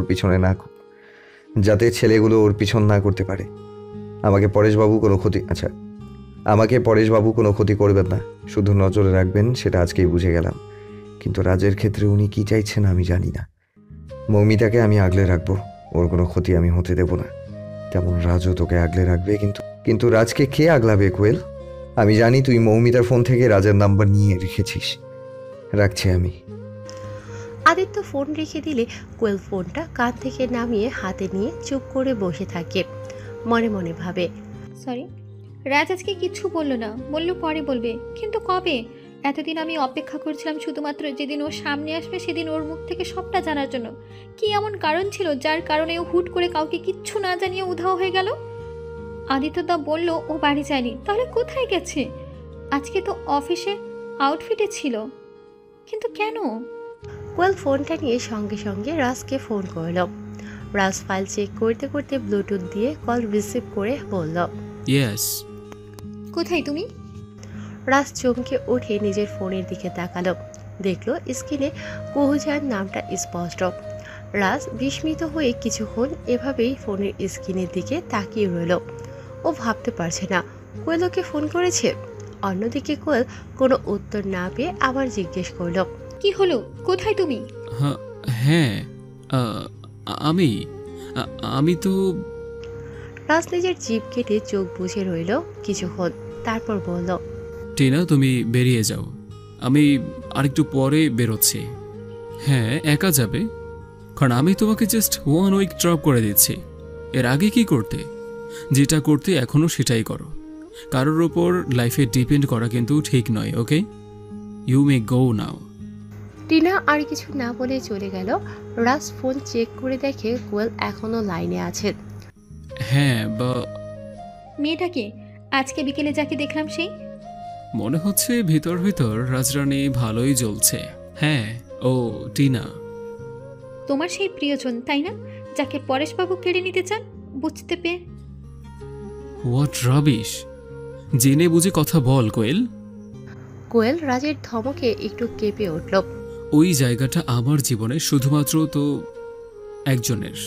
ওর পিছন না করতে পারে। আমাকে পরেশবাবু কোনো ক্ষতি করবেন না, শুধু নজরে রাখবেন, সেটা আজকেই বুঝে গেলাম। কিন্তু রাজের ক্ষেত্রে উনি কি চাইছেন আমি জানি না। মৌমিতাকে আমি আগলে রাখবো, ওর কোনো ক্ষতি আমি হতে দেব না। তেমন রাজও তোকে আগলে রাখবে। কিন্তু রাজকে কে আগলাবে কোয়েল? আমি জানি তুই মৌমিতার ফোন থেকে রাজের নাম্বার নিয়ে রেখেছিস। রাখছি আমি। আদিত্য ফোন রেখে দিলে কোয়েল ফোনটা কান থেকে নামিয়ে হাতে নিয়ে চুপ করে বসে থাকে। মনে মনে ভাবে, সরি, রাজ আজকে কিচ্ছু বললো না, বললো পরে বলবে, কিন্তু কবে? এতদিন আমি অপেক্ষা করছিলাম শুধুমাত্র যেদিন ও সামনে আসবে সেদিন ওর মুখ থেকে সবটা জানার জন্য। কি এমন কারণ ছিল যার কারণে ও হুট করে কাউকে কিচ্ছু না জানিয়ে উধাও হয়ে গেল? আদিত্যদা বলল ও বাড়ি যায়নি, তাহলে কোথায় গেছে? আজকে তো অফিসে আউটফিটে ছিল, কিন্তু কেন? কোয়েল ফোনটা নিয়ে সঙ্গে সঙ্গে রাজকে ফোন করল। রাজ ফাইল চেক করতে করতে ব্লুটুথ দিয়ে কল রিসিভ করে বলল, ইয়েস। কোথায় তুমি? রাজ চমকে উঠে নিজের ফোনের দিকে তাকালো, দেখলো স্ক্রিনে কুহুজার নামটা স্পষ্ট। রাজ বিস্মিত হয়ে কিছুক্ষণ এভাবেই ফোনের স্ক্রিনের দিকে তাকিয়ে রইল। ও ভাবতে পারছে না কোয়েল ওকে ফোন করেছে। অন্যদিকে কোয়েল কোনো উত্তর না পেয়ে আবার জিজ্ঞেস করল, কি হলো, কোথায় তুমি? হ্যাঁ, আমি আমি তো। রাজ নিজের জিভ কেটে চোখ বুজে রইল কিছুক্ষণ, তারপর বলল, টিনা তুমি বেরিয়ে যাও, আমি আরেকটু পরে বেরোচ্ছি। হ্যাঁ, একা যাবে? কারণ আমি তোমাকে জাস্ট 1 উইক ড্রপ করে দিচ্ছি। এর আগে কি করতে, যেটা করতে এখনও সেটাই করো। কারোর ওপর লাইফে ডিপেন্ড করা কিন্তু ঠিক নয়। ওকে, ইউ মে গো নাও। টিনা আর কিছু না বলে চলে গেল। রাজ ফোন চেক করে দেখে কোয়েল এখনো লাইনে আছে। হ্যাঁ, মেয়েটাকে আজকে বিকেলে যাকে দেখলাম সেই? মনে হচ্ছে ভিতর ভিতর রাজরানী ভালোই জ্বলছে। হ্যাঁ, ও টিনা। তোমার সেই প্রিয়জন তাই না, যাকে পরেশবাবু কেড়ে নিতে চান? বুঝতে পেয়ে হোয়াট রাবিশ! জেনে বুঝে কথা বল কোয়েল। কোয়েল রাজের ধমকে একটু কেঁপে উঠল। ওই জায়গাটা আমার জীবনে শুধুমাত্র তো একজনের।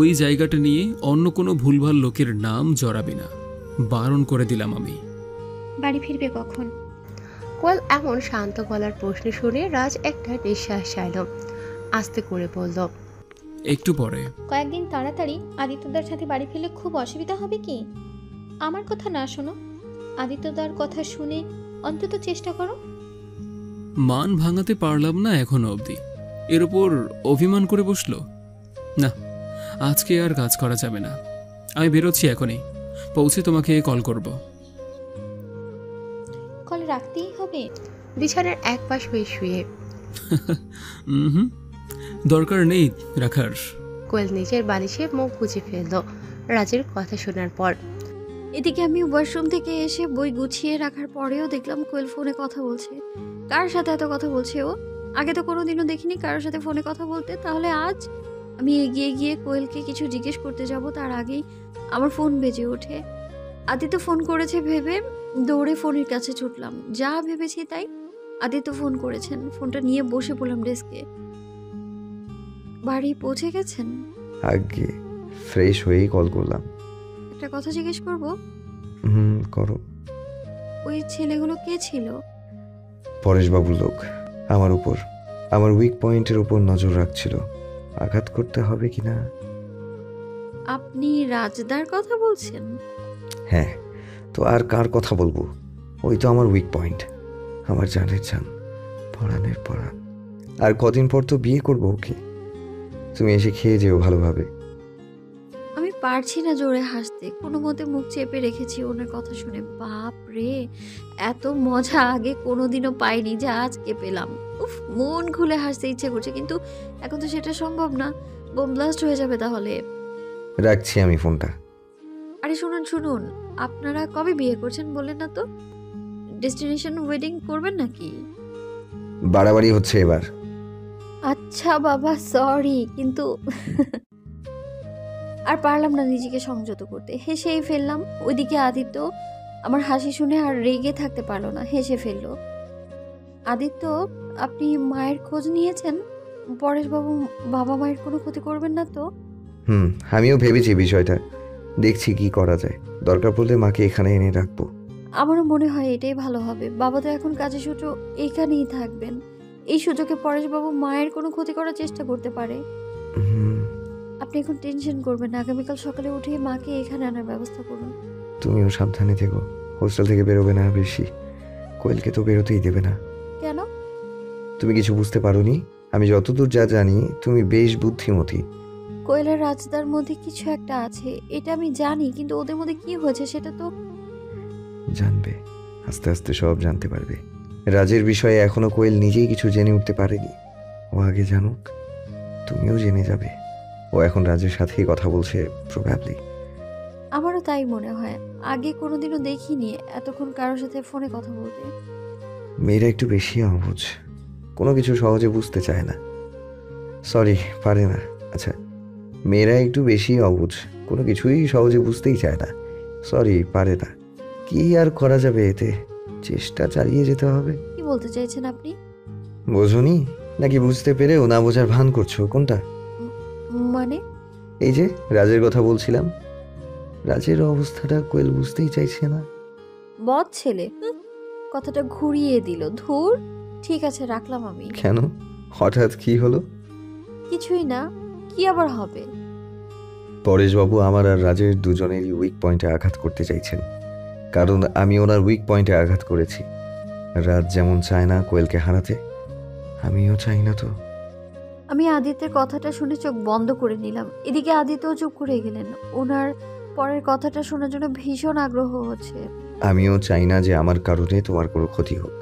ওই জায়গাটা নিয়ে অন্য কোনো ভুলভাল লোকের নাম জড়াবি না, বারণ করে দিলাম আমি। বাড়ি ফিরবে কখন? কোয়েল এমন শান্ত গলার প্রশ্ন শুনে রাজ একটা নিঃশ্বাস ছাড়ল, আস্তে করে বলল, একটু পরে। কয়েকদিন তাড়াতাড়ি আদিত্যদার সাথে বাড়ি ফিরলে খুব অসুবিধা হবে কি? আমার কথা না শোনো, আদিত্যদার কথা শুনে অন্তত চেষ্টা করো। মান ভাঙাতে পারলাম না এখনো অবধি, এর ওপর অভিমান করে বসলো। না, আজকে আর কাজ করা যাবে না। আমি বেরোচ্ছি এখনই, পৌঁছে তোমাকে কল করব। কল রাখতেই হবে? বিছানার এক পাশ হয়ে শুয়ে। দরকার নেই রাখার। কোয়েল নিজের বালিশে মুখ গুজে ফেলল রাজের কথা শোনার পর। এদিকে আমি ওয়াশরুম থেকে এসে বই গুছিয়ে রাখার পরেও দেখলাম কোয়েল ফোনে কথা বলছে। কার সাথে এত কথা বলছে ও? আগে তো কোনোদিনও দেখিনি কারোর সাথে ফোনে কথা বলতে। তাহলে আজ আমি এগিয়ে গিয়ে কোয়েলকে কিছু জিজ্ঞেস করতে যাব, তার আগেই আমার ফোন বেজে ওঠে। আদিত্য ফোন করেছে ভেবে দৌড়ে ফোনের কাছে ছুটলাম। যা ভেবেছি তাই, আদিত্য ফোন করেছেন। ফোনটা নিয়ে বসে পড়লাম ডেস্কে। বাড়ি পৌঁছে গেছেন? আগে ফ্রেশ হয়েই কল করলাম। একটা কথা জিজ্ঞেস করব? করো। ওই ছেলেগুলো কে ছিল? পরেশবাবুর লোক। আমার উপর, আমার উইক পয়েন্টের উপর নজর রাখছিল, আঘাত করতে হবে কিনা। আপনি রাজদার কথা বলছেন? হ্যাঁ, তো আর কার কথা বলবো? ওই তো আমার উইক পয়েন্ট, আমার জানের জান, পরাণের পরাণ। আর কদিন পর তো বিয়ে করবো ওকে। তুমি এসে খেয়ে যেও ভালোভাবে। আমি পারছি না জোরে হাসতে, কোনো মতে মুখ চেপে রেখেছি ওনার কথা শুনে। বাপ রে, এত মজা আগে কোনোদিনও পাইনি যা আজকে পেলাম। উফ, মন খুলে হাসতে ইচ্ছে করছে, কিন্তু এখন তো সেটা সম্ভব না, বোম ব্লাস্ট হয়ে যাবে তাহলে। রাখছি আমি ফোনটা। আরে শুনুন শুনুন, আপনারা কবে বিয়ে করছেন বললেন না তো? ডেস্টিনেশন ওয়েডিং করবেন নাকি? বাড়াবাড়ি হচ্ছে এবার। আচ্ছা বাবা, সরি, কিন্তু আর পারলাম না নিজেকে সংযত করতে, হেসেই ফেললাম। ওইদিকে আদিত্য আমার হাসি শুনে আর রেগে থাকতে পারলো না, হেসে ফেললো। আদিত্য, আপনি মায়ের খোঁজ নিয়েছেন? পরেশবাবু বাবা মায়ের কোনো ক্ষতি করবেন না তো? আমিও ভেবেছি বিষয়টা, দেখছি কি করা যায়। দরকার পড়লে মাকে এখানে এনে রাখবো। আমারও মনে হয় এটাই ভালো হবে। বাবা তো এখন কাজের সূত্র এখানেই থাকবেন, এই সুযোগে পরেশবাবু মায়ের কোনো ক্ষতি করার চেষ্টা করতে পারে। হুম, আপনি এখন টেনশন করবেন না, আগামীকাল সকালে উঠে মাকে এখানে আনার ব্যবস্থা করুন। তুমিও সাবধানে থেকো, হোস্টেল থেকে বেরোবে না বেশি। কোয়েলকে তো বেরোতেই দেবে না। কেন? তুমি কিছু বুঝতে পারোনি? আমি যতদূর যা জানি তুমি বেশ বুদ্ধিমতী। কোয়েলের রাজদার মধ্যে কিছু একটা আছে, এটা আমি জানি, কিন্তু ওদের মধ্যে কি হয়েছে সেটা তো জানবে, আস্তে আস্তে সব জানতে পারবে। রাজের বিষয়ে এখনো কোয়েল নিজেই কিছু জেনে উঠতে পারেনি। ও আগে জানুক, তুমিও জেনে যাবে। ও এখন রাজের সাথেই কথা বলছে প্রবাবলি। আমারও তাই মনে হয়। আগে কোনোদিনও দেখিনি এতক্ষণ কারোর সাথে ফোনে কথা বলতে। মেয়েরা একটু বেশি অবুঝ, কোনো কিছু সহজে বুঝতে চায় না। সরি, পারে না। আচ্ছা, মেয়েরা একটু বেশি অবুঝ, কোনো কিছুই সহজে বুঝতেই চায় না। সরি, পারে না। কি আর করা যাবে এতে? চেষ্টা চালিয়ে যেতে হবে। কি বলতে চাইছেন আপনি? বোঝনি নাকি বুঝতে পেরেও না বোঝার ভান করছো? কোনটা? মানে? এই যে রাজের কথা বলছিলাম, রাজের অবস্থাটা কোয়েল বুঝতেই চাইছে না। বদ ছেলে, কথাটা ঘুরিয়ে দিল। ধুর, ঠিক আছে, রাখলাম আমি। কেন, হঠাৎ কি হলো? কিছুই না, কি আবার হবে? পরেশবাবু আমার আর রাজের দুজনেরই উইক পয়েন্টে আঘাত করতে চাইছেন, কারণ আমি ওনার উইক পয়েন্টে আঘাত করেছি। রাজ যেমন চায় না কোয়েলকে হারাতে, আমিও চাই না তো। আমি আদিত্যের কথাটা শুনে চোখ বন্ধ করে নিলাম। এদিকে আদিত্যও চুপ করে গেলেন, ওনার পরের কথাটা শোনার জন্য ভীষণ আগ্রহ হচ্ছে। আমিও চাই না যে আমার কারণে তোমার কোনো ক্ষতি হোক।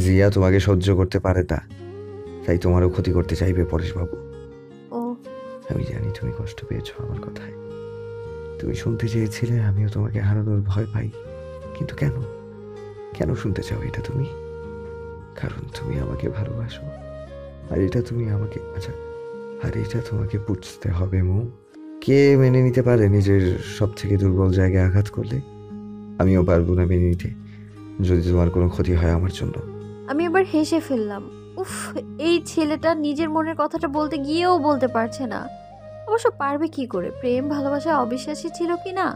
জিয়া তোমাকে সহ্য করতে পারে না, তাই তোমারও ক্ষতি করতে চাইবে পরেশবাবু। ও, আমি জানি তুমি কষ্ট পেয়েছো আমার কথায়। তুমি শুনতে চেয়েছিলে আমিও তোমাকে হারানোর ভয় পাই, কিন্তু কেন কেন শুনতে চাও এটা তুমি? কারণ তুমি আমাকে ভালোবাসো, আর এটা তুমি আমাকে আর এটা তোমাকে বুঝতে হবে মৌ। কে মেনে নিতে পারে নিজের সব থেকে দুর্বল জায়গায় আঘাত করলে? আমিও পারবো না মেনে নিতে যদি তোমার কোনো ক্ষতি হয় আমার জন্য। আমি এবার হেসে ফেললাম। উফ, এই ছেলেটা নিজের মনের কথাটা বলতে গিয়েও বলতে পারছে না। অবশ্য পারবে কি করে? প্রেম ভালোবাসা অবিশ্বাসী ছিল কি না?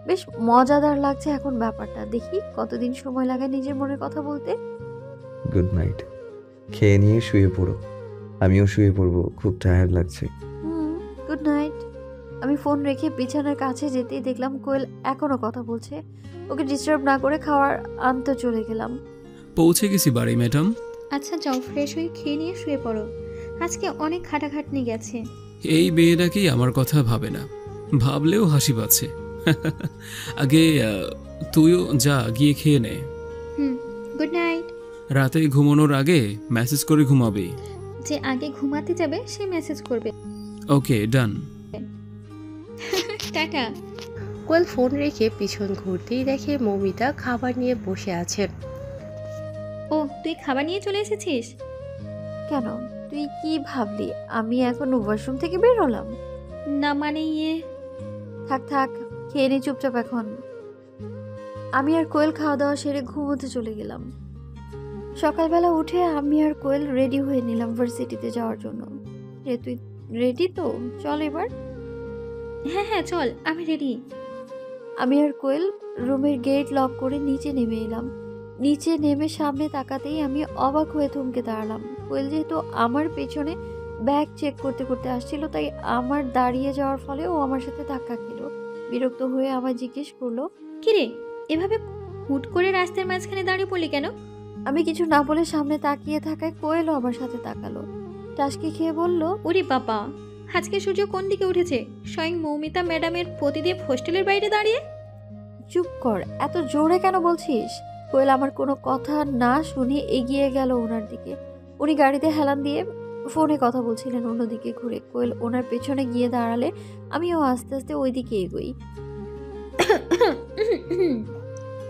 বেশ মজাদার লাগছে এখন ব্যাপারটা। দেখি কতদিন সময় লাগে নিজের মনের কথা বলতে। গুড নাইট, খেয়ে নিয়ে শুয়ে পড়ো। আমিও শুয়ে পড়বো, খুব টায়ার্ড লাগছে। Good night. আমি ফোন রেখে বিছানার কাছে যেতেই দেখলাম কোয়েল এখনো কথা বলছে। ওকে ডিস্টার্ব না করে খাওয়ার আনতে চলে গেলাম। পৌঁছে গেছি বাড়ি ম্যাডাম। আচ্ছা যাও, ফ্রেশ হয়ে খেয়ে নিয়ে শুয়ে পড়ো, আজকে অনেক খাটাখাটনি গেছে। এই মেয়েটা কি আমার কথা ভাবে না? ভাবলেও হাসি পাচ্ছে। আগে তুইও যা, গিয়ে খেয়ে নে। Good night. রাতে ঘুমানোর আগে মেসেজ করে ঘুমাবি। যে আগে ঘুমাতে যাবে সে মেসেজ করবে। ওকে, ডান। টাটা। কোয়েল ফোন রেখে পিছন ঘুরতেই দেখে মৌমিতা খাবার নিয়ে বসে আছে। ও, তুই খাবার নিয়ে চলে এসেছিস? কেন, তুই কি ভাবলি আমি এখন ওয়াশরুম থেকে বের হলাম? না মানে থাক থাক, খেয়ে নি চুপচাপ এখন। আমি আর কোয়েল খাওয়া দাওয়া সেরে ঘুমোতে চলে গেলাম। সকালবেলা উঠে আমি আর কোয়েল রেডি হয়ে নিলাম ভার্সিটিতে যাওয়ার জন্য। রে, তুই রেডি তো? চল এবার। হ্যাঁ হ্যাঁ চল, আমি রেডি। আমি আর কোয়েল রুমের গেট লক করে নিচে নেমে এলাম। নিচে নেমে সামনে তাকাতেই আমি অবাক হয়ে থমকে দাঁড়ালাম। কোয়েল যেহেতু আমার পেছনে ব্যাগ চেক করতে করতে আসছিল, তাই আমার দাঁড়িয়ে যাওয়ার ফলে ও আমার সাথে ধাক্কা খেল। বিরক্ত হয়ে আমায় জিজ্ঞেস করলো, কিরে, এভাবে হুট করে রাস্তার মাঝখানে দাঁড়িয়ে পড়লি কেন? আমি কিছু না বলে সামনে তাকিয়ে থাকায় কোয়েলও আমার সাথে তাকালো। টাসকি খেয়ে বলল, ওরে বাবা, আজকে সূর্য কোন দিকে উঠেছে? স্বয়ং মৌমিতা ম্যাডামের প্রতিদেব হোস্টেলের বাইরে দাঁড়িয়ে। চুপ কর, এত জোরে কেন বলছিস? কোয়েল আমার কোনো কথা না শুনে এগিয়ে গেল ওনার দিকে। উনি গাড়িতে হেলান দিয়ে ফোনে কথা বলছিলেন অন্যদিকে ঘুরে। কোয়েল ওনার পেছনে গিয়ে দাঁড়ালে আমিও আস্তে আস্তে ওই দিকে এগোই।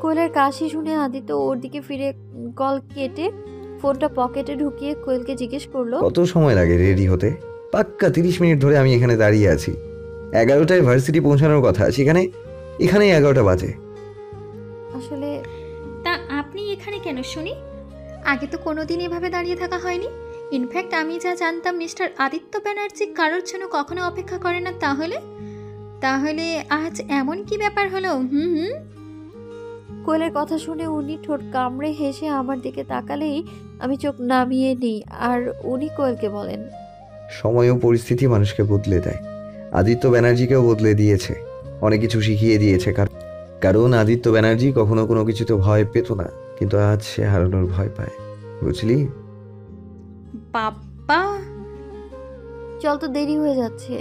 কোয়েলের কাশি শুনে আদিত্য ওর দিকে ফিরে কল কেটে ফোনটা পকেটে ঢুকিয়ে কোয়েলকে জিজ্ঞেস করলো, কত সময় লাগে রেডি হতে? পাক্কা 30 মিনিট ধরে আমি এখানে দাঁড়িয়ে আছি। 11টায় ভার্সিটি পৌঁছানোর কথা, এখানেই 11টা বাজে। আসলে তা আপনি এখানে কেন শুনি? আগে তো কোনোদিন এভাবে দাঁড়িয়ে থাকা হয়নি। ইনফ্যাক্ট আমি যা জানতাম মিস্টার আদিত্য ব্যানার্জি কারোর জন্য কখনো অপেক্ষা করে না। তাহলে তাহলে আজ এমন কি ব্যাপার হলো? কোয়েলের কথা শুনে উনি ঠোঁট কামড়ে হেসে আমার দিকে তাকালেই আমি চোখ নামিয়ে নিই। আর উনি কোয়েলকে বলেন, সময় ও পরিস্থিতি মানুষকে বদলে দেয়। আদিত্য ব্যানার্জিকেও বদলে দিয়েছে, অনেক কিছু শিখিয়ে দিয়েছে। কারণ আদিত্য ব্যানার্জি কখনো কোনো কিছুতে ভয় পেত না, কিন্তু আজ সে হারানোর ভয় পায়, বুঝলি? বাবা, চল তো দেরি হয়ে যাচ্ছে।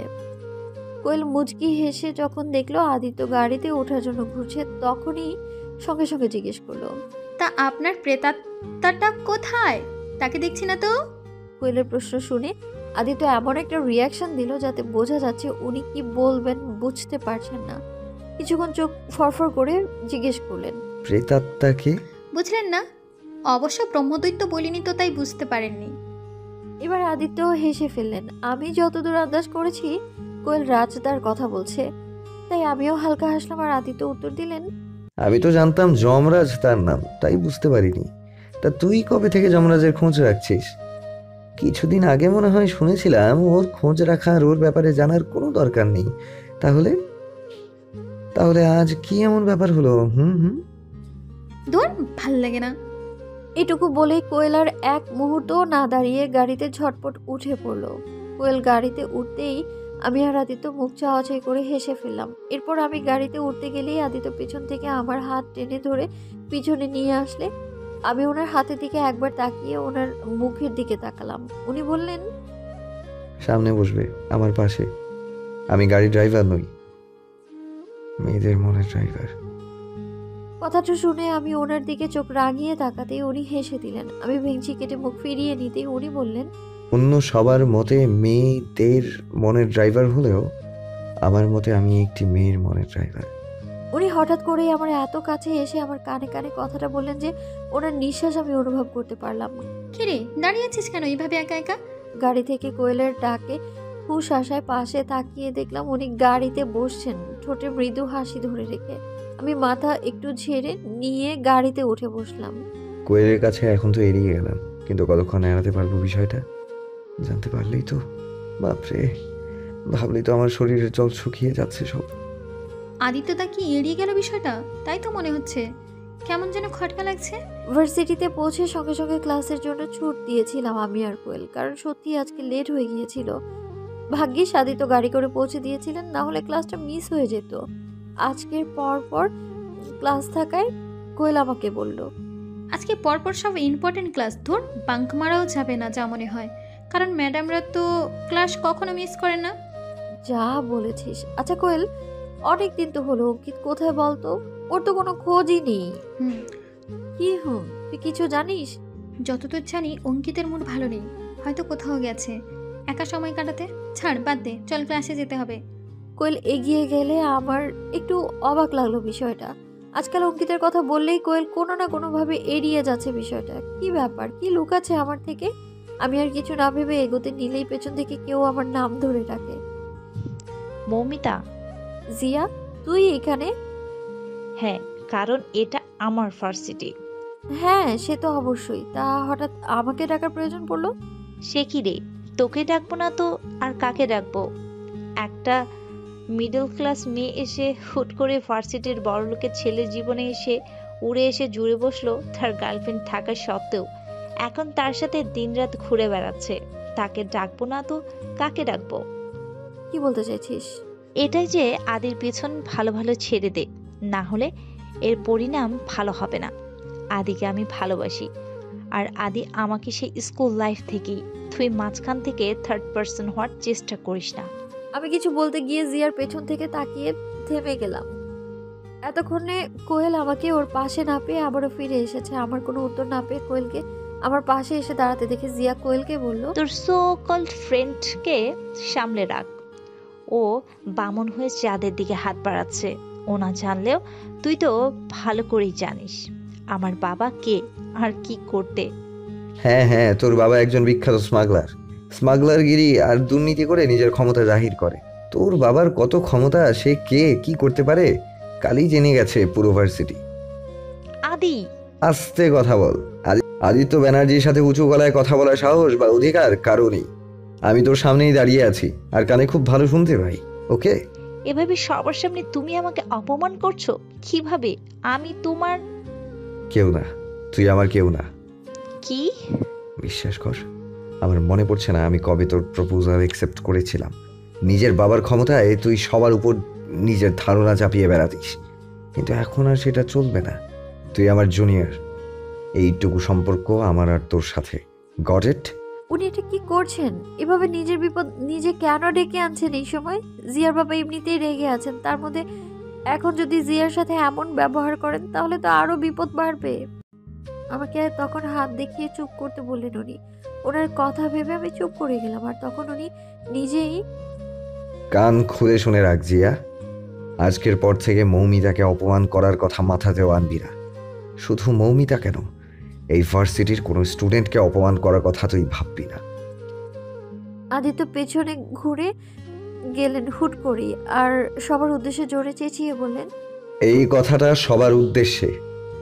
কোয়েল মুচকি হেসে যখন দেখলো আদিত্য গাড়িতে ওঠার জন্য ঘুরছে, তখনই সঙ্গে সঙ্গে জিজ্ঞেস করলো, তা আপনার প্রেতাত্মাটা কোথায়? তাকে দেখছি না তো। কোয়েলের প্রশ্ন শুনে আদিত্য এমন একটা রিয়াকশন দিল যাতে বোঝা যাচ্ছে উনি কি বলবেন বুঝতে পারছেন না। কিছুক্ষণ চোখ ফরফর করে জিজ্ঞেস করলেন, প্রেতাত্মাকে? বুঝলেন না? অবশ্য ব্রহ্মদৈত্য বলিনি তো, তাই বুঝতে পারেননি। এবার আদিত্য হেসে ফেললেন। আমি যতদূর আন্দাজ করেছি কোয়েল রাজদার কথা বলছে, তাই আমিও হালকা হাসলাম। আর আদিত্য উত্তর দিলেন, আমি তো জানতাম যমরাজ তার নাম, তাই বুঝতে পারিনি। তা তুই কবে থেকে যমরাজের খোঁজ রাখছিস? কিছুদিন আগে মনে হয় শুনেছিলাম ওর খোঁজ রাখা আর ওর ব্যাপারে জানার কোনো দরকার নেই। তাহলে তাহলে আজ কি এমন ব্যাপার হলো? ধুর, ভাল লাগে না। এটুকু বলেই কোয়েল আর এক মুহূর্ত না দাঁড়িয়ে গাড়িতে ঝটপট উঠে পড়লো। কোয়েল গাড়িতে উঠতেই আমি আর আদিত্য মুখ চাওয়াচাই করে হেসে ফেললাম। এরপর আমি গাড়িতে উঠতে গেলেই আদিত্য পেছন থেকে আমার হাত টেনে ধরে পিছনে নিয়ে আসলে আমি ওনার হাতের দিকে একবার তাকিয়ে ওনার মুখের দিকে তাকালাম। উনি বললেন, সামনে বসবে, আমার পাশে। আমি গাড়ি ড্রাইভার নই, মেয়েদের মনের ড্রাইভার। কথাটা শুনে আমি ওনার দিকে চোখ রাঙিয়ে তাকাতেই উনি হেসে দিলেন। আমি ভেঙচি কেটে মুখ ফিরিয়ে নিতেই উনি বললেন, অন্য সবার মতে মেয়েদের মনের ড্রাইভার হলেও আমার মতে আমি একটি মেয়ের মনের ড্রাইভার। উনি হঠাৎ করেই আমার এত কাছে এসে আমার কানে কানে কথাটা বললেন যে ওনার নিঃশ্বাস আমি অনুভব করতে পারলাম। কিরে, দাঁড়িয়ে আছিস কেন এইভাবে একা একা? গাড়ি থেকে কোয়েলের ডাকে হুশ আসায় পাশে তাকিয়ে দেখলাম উনি গাড়িতে বসছেন, ঠোঁটে মৃদু হাসি ধরে রেখে। আমি মাথা একটু ঝেড়ে নিয়ে গাড়িতে উঠে বসলাম। কোয়েলের কাছে এখন তো এড়িয়ে গেলাম, কিন্তু কতক্ষণ এড়াতে পারবো বিষয়টা জানতে পারলেই তো, বাপরে, ভাবলেই তো আমার শরীরের জল শুকিয়ে যাচ্ছে সব। আদিত্যদা কি এড়িয়ে গেল বিষয়টা? তাই তো মনে হচ্ছে, কেমন যেন খটকা লাগছে। ভার্সিটিতে পৌঁছে সঙ্গে সঙ্গে ক্লাসের জন্য ছুট দিয়েছিলাম আমি আর কোয়েল, কারণ সত্যি আজকে লেট হয়ে গিয়েছিল। ভাগ্যিস আদিত্য গাড়ি করে পৌঁছে দিয়েছিলেন, না হলে ক্লাসটা মিস হয়ে যেত। আজকের পর ক্লাস থাকায় কোয়েল আমাকে বলল, আজকে পরপর সব ইম্পর্টেন্ট ক্লাস, ধর বাঙ্ক মারাও যাবে না যা মনে হয়, কারণ ম্যাডামরা তো ক্লাস কখনো মিস করেন না। যা বলেছিস। আচ্ছা কোয়েল, অনেক দিন তো হলো, অঙ্কিত কোথায় বলতো? ওর তো কোনো খোঁজই নেই। কি তুই কিছু জানিস? যতদূর জানি অঙ্কিতের মুড ভালো নেই, হয়তো কোথাও গেছে একা সময় কাটাতে। ছাড়, বাদ দে, চল ক্লাসে যেতে হবে। কোয়েল এগিয়ে গেলে আমার একটু অবাক লাগলো বিষয়টা। আজকাল অঙ্কিতের কথা বললেই কোয়েল কোনো না কোনোভাবে এড়িয়ে যাচ্ছে বিষয়টা। কি ব্যাপার, কি লুকাচ্ছে আমার থেকে? আমি আর কিছু না ভেবে এগোতে নিলেই পেছন থেকে কেউ আমার নাম ধরে ডাকে, মৌমিতা। জিয়া, তুই এখানে? হ্যাঁ, কারণ এটা আমার ভার্সিটি। হ্যাঁ, সে তো অবশ্যই। তা হঠাৎ আমাকে ডাকার প্রয়োজন পড়লো? সে কি রে, তোকে ডাকবো না তো আর কাকে ডাকবো? একটা মিডল ক্লাস মেয়ে এসে হুট করে ভার্সিটির বড়লোকের ছেলের জীবনে এসে উড়ে এসে জুড়ে বসলো তার গার্লফ্রেন্ড থাকা সত্ত্বেও। এখন তার সাথে দিনরাত ঘুরে বেড়াচ্ছে। তাকে ডাকবো না তো কাকে ডাকবো? কি বলতে চাইছিস? এটাই যে আদির পেছন ভালো ভালো ছেড়ে দে, না হলে এর পরিণাম ভালো হবে না। আদিকে আমি ভালোবাসি, আর আদি আমাকে সেই স্কুল লাইফ থেকেই। তুই মাঝখান থেকে থার্ড পার্সন হওয়ার চেষ্টা করিস না। আমি কিছু বলতে গিয়ে জিয়ার পেছন থেকে তাকিয়ে থেমে গেলাম। এতক্ষণে কোয়েল আমাকে ওর পাশে না পেয়ে আবারও ফিরে এসেছে। আমার কোনো উত্তর না পেয়ে কোয়েলকে আমার পাশে এসে দাঁড়াতে দেখে জিয়া কোয়েলকে বলল, তোর সো কল্ড ফ্রেন্ডকে সামলে রাখ। ও বামন হয়ে চাঁদের দিকে হাত বাড়াচ্ছে। ও না জানলেও তুই তো ভালো করেই জানিস আমার বাবা কে আর কি করতে। হ্যাঁ হ্যাঁ, তোর বাবা একজন বিখ্যাত স্মাগলারগিরি আর দুর্নীতি করে নিজের ক্ষমতা জাহির করে। তোর বাবার কত ক্ষমতা, সে কে কি করতে পারে কালই জেনে গেছে পুরো ভার্সিটি। আদি, আস্তে কথা বল। আদিত্য ব্যানার্জির সাথে উঁচু গলায় কথা বলার সাহস বা অধিকার কারো নেই। আমি তোর সামনেই দাঁড়িয়ে আছি আর কানে খুব ভালো শুনতে পাই। ওকে, এভাবে সবার সামনে তুমি আমাকে অপমান করছো কিভাবে? আমি তোমার কেউ না, তুই আমার কেউ না। কি? বিশ্বাস কর, আমার মনে পড়ছে না আমি কবে তোর প্রপোজাল অ্যাকসেপ্ট করেছিলাম। নিজের বাবার ক্ষমতায় তুই সবার উপর নিজের ধারণা চাপিয়ে বেড়াতিস, কিন্তু এখন আর সেটা চলবে না। তুই আমার জুনিয়র, এইটুকু সম্পর্ক আমার আর তোর সাথে। Got it? উনি এটা কি করছেন? এভাবে নিজের বিপদ নিজে কেন ডেকে আনছেন এই সময়? জিয়ার বাবা এমনিতেই রেগে আছেন, তার মধ্যে এখন যদি জিয়ার সাথে এমন ব্যবহার করেন তাহলে তো আরো বিপদ বাড়বে। আমাকে তখন হাত দেখিয়ে চুপ করতে বললেন উনি। ওনার কথা ভেবে আমি চুপ করে গেলাম। আর তখন উনি নিজেই, কান খুলে শুনে রাখ জিয়া, আজকের পর থেকে মৌমিতাকে অপমান করার কথা মাথাতেও আনবি না। শুধু মৌমিতা কেন, এই ভার্সিটির কোনো স্টুডেন্টকে অপমান করার কথা তুই ভাববি না। আদিত্য পেছনে ঘুরে গেলেন হুট করে আর সবার উদ্দেশ্যে জোরে চেঁচিয়ে বললেন, এই কথাটা সবার উদ্দেশ্যে,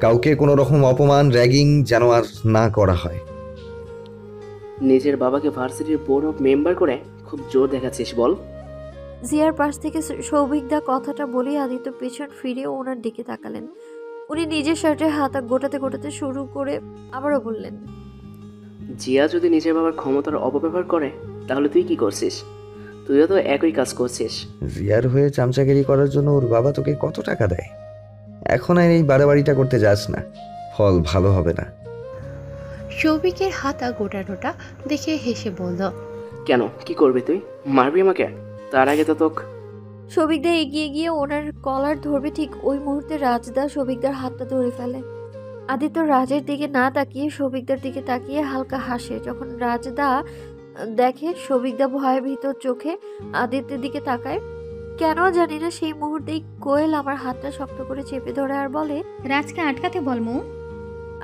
কাউকে কোনো রকম অপমান র্যাগিং যেন আর না করা হয়। নিজের বাবাকে ভার্সিটির বোর্ড অফ মেম্বার করে খুব জোর দেখাচ্ছিস বল। জিয়ার পাশ থেকে সৌভিকদা কথাটা বলেই আদিত্য পেছন ফিরে ওনার দিকে তাকালেন। উনি নিজের শার্টে হাত গোটাতে গোটাতে শুরু করে আবারও বললেন, জিয়া যদি নিজের বাবার ক্ষমতার অপব্যবহার করে তাহলে তুই কি করছিস? তুইও তো একই কাজ করছিস। জিয়ার হয়ে চামচাগিরি করার জন্য ওর বাবা তোকে কত টাকা দেয়? এখন আর এই বাড়াবাড়িটা করতে যাস না, ফল ভালো হবে না। সৌভিকের হাতা গোটানোটা দেখে হেসে বলল, কেন, কি করবি তুই? মারবি আমাকে? তার আগে তো তোকে। সৌভিকদা এগিয়ে গিয়ে ওনার কলার ধরবে, ঠিক ওই মুহূর্তে রাজদা সৌভিকদার হাতটা ধরে ফেলে। আদিত্য রাজের দিকে না তাকিয়ে সৌভিকদার দিকে তাকিয়ে হালকা হাসে। যখন রাজদা দেখে সৌভিকদা ভয়ে ভিতর চোখে আদিত্যের দিকে তাকায়, কেন জানি না সেই মুহূর্তেই কোয়েল আমার হাতটা শক্ত করে চেপে ধরে আর বলে, রাজকে আটকাতে বল মৌ।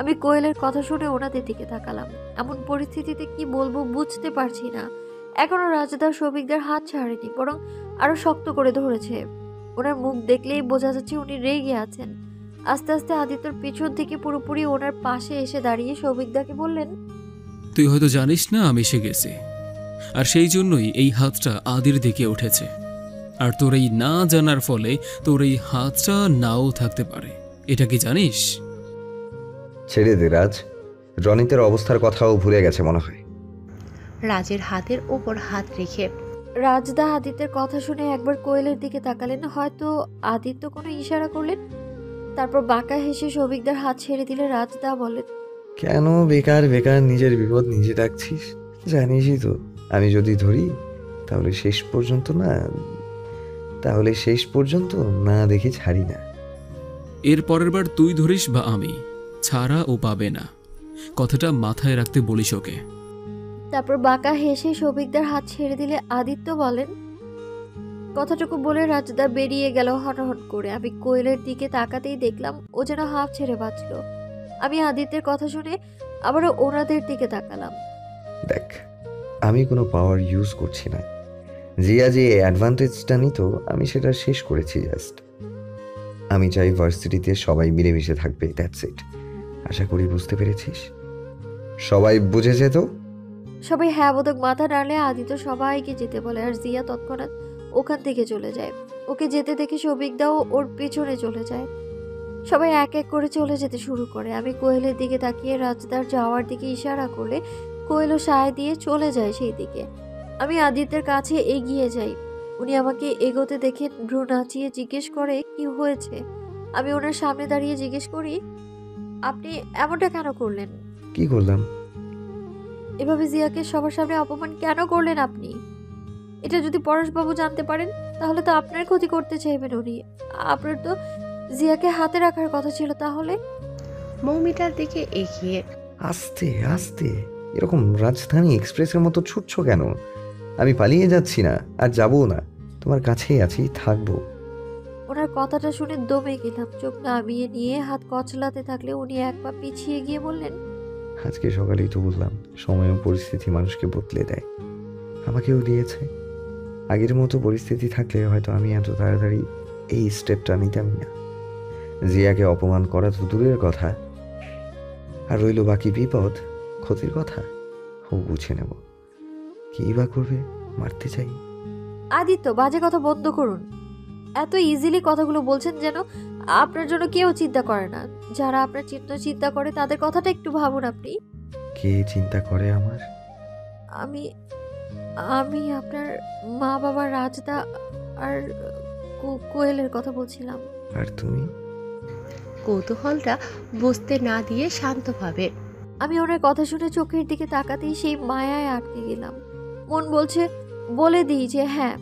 আমি কোয়েলের কথা শুনে ওনাদের দিকে তাকালাম। এমন পরিস্থিতিতে কি বলবো বুঝতে পারছি না। এখনো রাজদার সৌভিকদার হাত ছাড়েনি, বরং আরো শক্ত করে ধরেছে। ওনার মুখ দেখলেই বোঝা যাচ্ছে উনি রেগে আছেন। আস্তে আস্তে আদিত্যর পিছন থেকে পুরোপুরি ওনার পাশে এসে দাঁড়িয়ে সৌভিকদাকে বললেন, তুই হয়তো জানিস না আমি এসে গেছি, আর সেই জন্যই এই হাতটা আদির দিকে উঠেছে। আর তোর এই না জানার ফলে তোর এই হাতটা নাও থাকতে পারে, এটা কি জানিস? ছেড়ে দে রাজ, রনিতের অবস্থার কথাও ভুলে গেছে মনে হয়। রাজের হাতের ওপর হাত রেখে রাজদা আদিত্যের কথা শুনে একবার কোয়েলের দিকে তাকালেন, হয়তো আদিত্য কোনো ইশারা করলেন। তারপর বাঁকা হেসে সৌভিকদার হাত ছেড়ে দিলে রাজদা বলেন, কেন বেকার বেকার নিজের বিপদ নিজে ডাকছিস? জানিসই তো আমি যদি ধরি তাহলে শেষ পর্যন্ত না দেখে ছাড়ি না। এর পরের বার তুই ধরিস বা আমি, ছাড়া ও পাবে না, কথাটা মাথায় রাখতে বলিস ওকে। তারপর বাঁকা হেসে সৌভিকদার হাত ছেড়ে দিলে আদিত্য বলেন, কথাটুকু বলে রাজদা বেরিয়ে গেল হনহন করে। আমি কোয়েলের দিকে তাকাতেই দেখলাম ও যেন হাফ ছেড়ে বাঁচল। আমি আদিত্যের কথা শুনে আবারও ওনাদের দিকে তাকালাম। দেখ, আমি কোনো পাওয়ার ইউজ করছি না। জিয়া যে অ্যাডভান্টেজটা নিত আমি সেটা শেষ করেছি জাস্ট। আমি চাই ভার্সিটিতে সবাই মিলেমিশে থাকবে, দ্যাটস ইট। আশা করি বুঝতে পেরেছিস। সবাই বুঝেছে তো? সবাই হ্যাঁ বোধক মাথা নাড়লে আদিত্য সবাইকে যেতে বলে আর জিয়া তৎক্ষণাৎ ওখান থেকে চলে যায়। ওকে যেতে দেখে সৌভিকদাও ওর পেছনে চলে যায়। সবাই এক এক করে চলে যেতে শুরু করে। আমি কোয়েলের দিকে তাকিয়ে রাজদার যাওয়ার দিকে ইশারা করলে কোয়েলও সায় দিয়ে চলে যায় সেই দিকে। আমি আদিত্যের কাছে এগিয়ে যাই। উনি আমাকে এগোতে দেখে ভ্রু নাচিয়ে জিজ্ঞেস করে কি হয়েছে। আমি ওনার সামনে দাঁড়িয়ে জিজ্ঞেস করি, আপনি এমনটা কেন করলেন? কি করলাম? এভাবে জিয়াকে সবার সামনে অপমান কেন করলেন আপনি? এটা যদি পরেশবাবু জানতে পারেন তাহলে তো আপনার ক্ষতি করতে চাইবেন উনি। আপনার তো জিয়াকে হাতে রাখার কথা ছিল। তাহলে মৌমিতার দিকে এগিয়ে আস্তে আস্তে, এরকম রাজধানী এক্সপ্রেসের মতো ছুটছো কেন? আমি পালিয়ে যাচ্ছি না, আর যাবো না, তোমার কাছেই আছি, থাকবো। ওনার কথাটা শুনে দমে গেলাম। চোখ নামিয়ে নিয়ে হাত কচলাতে থাকলে উনি এক পা পিছিয়ে গিয়ে বললেন, আজকে সকালেই তো বললাম, সময় ও পরিস্থিতি মানুষকে বদলে দেয়। আমাকেও দিয়েছে। আগের মতো পরিস্থিতি থাকলে হয়তো আমি এত তাড়াতাড়ি এই স্টেপটা নিতামই না। জিয়াকে অপমান করা তো দূরের কথা, আর রইল বাকি বিপদ, ক্ষতির কথা, ও বুঝে নেব। কি বা করবে? মারতে চাই। আদিত্য, বাজে কথা বন্ধ করুন। এত ইজিলি কথাগুলো বলছেন যেন আপনার জন্য কেউ চিন্তা করে না। যারা আপনার চিন্তা করে তাদের কথাটা একটু ভাবুন আপনি। কে চিন্তা করে আমার? আমি আমি আপনার মা বাবা, রাজদা আর কোয়েলের কথা বলছিলাম। আর তুমি? কৌতূহলটা বুঝতে না দিয়ে শান্তভাবে আমি ওনার কথা শুনে চোখের দিকে তাকাতেই সেই মায়ায় আটকে গেলাম। মন বলছে বলে দিই যে হ্যাঁ,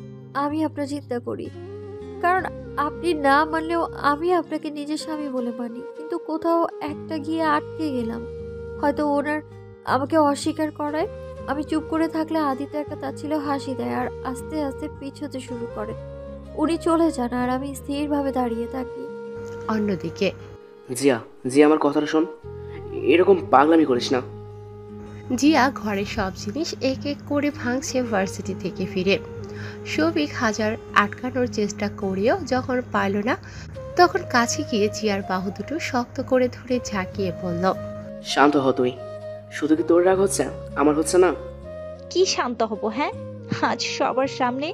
আমি আপনার চিন্তা করি, কারণ আপনি না মানলেও আমি আপনাকে নিজের স্বামী বলে মানি। কিন্তু কোথাও একটা গিয়ে আটকে গেলাম। হয়তো ওনার আমাকে অস্বীকার করায়। আমি চুপ করে থাকলে আদিত্য একটা তাচ্ছিল হাসি দেয় আর আস্তে আস্তে পিছোতে শুরু করে। উনি চলে যান আর আমি স্থিরভাবে দাঁড়িয়ে থাকি। অন্যদিকে জিয়া, জিয়া আমার কথাটা শোন, এরকম পাগলামি করিস না। জিয়া ঘরের সব জিনিস এক এক করে ভাঙছে ভার্সিটি থেকে ফিরে। শফিক হাজার আটকানোর চেষ্টা করেও যখন পারল না, তখন কাছে গিয়ে জিয়ার বাহু দুটো শক্ত করে ধরে ঝাঁকিয়ে বলল, শান্ত হ তুই। শুধু কি তোর রাগ হচ্ছে, আমার হচ্ছে না? কি শান্ত হব? হ্যাঁ, আজ সবার সামনে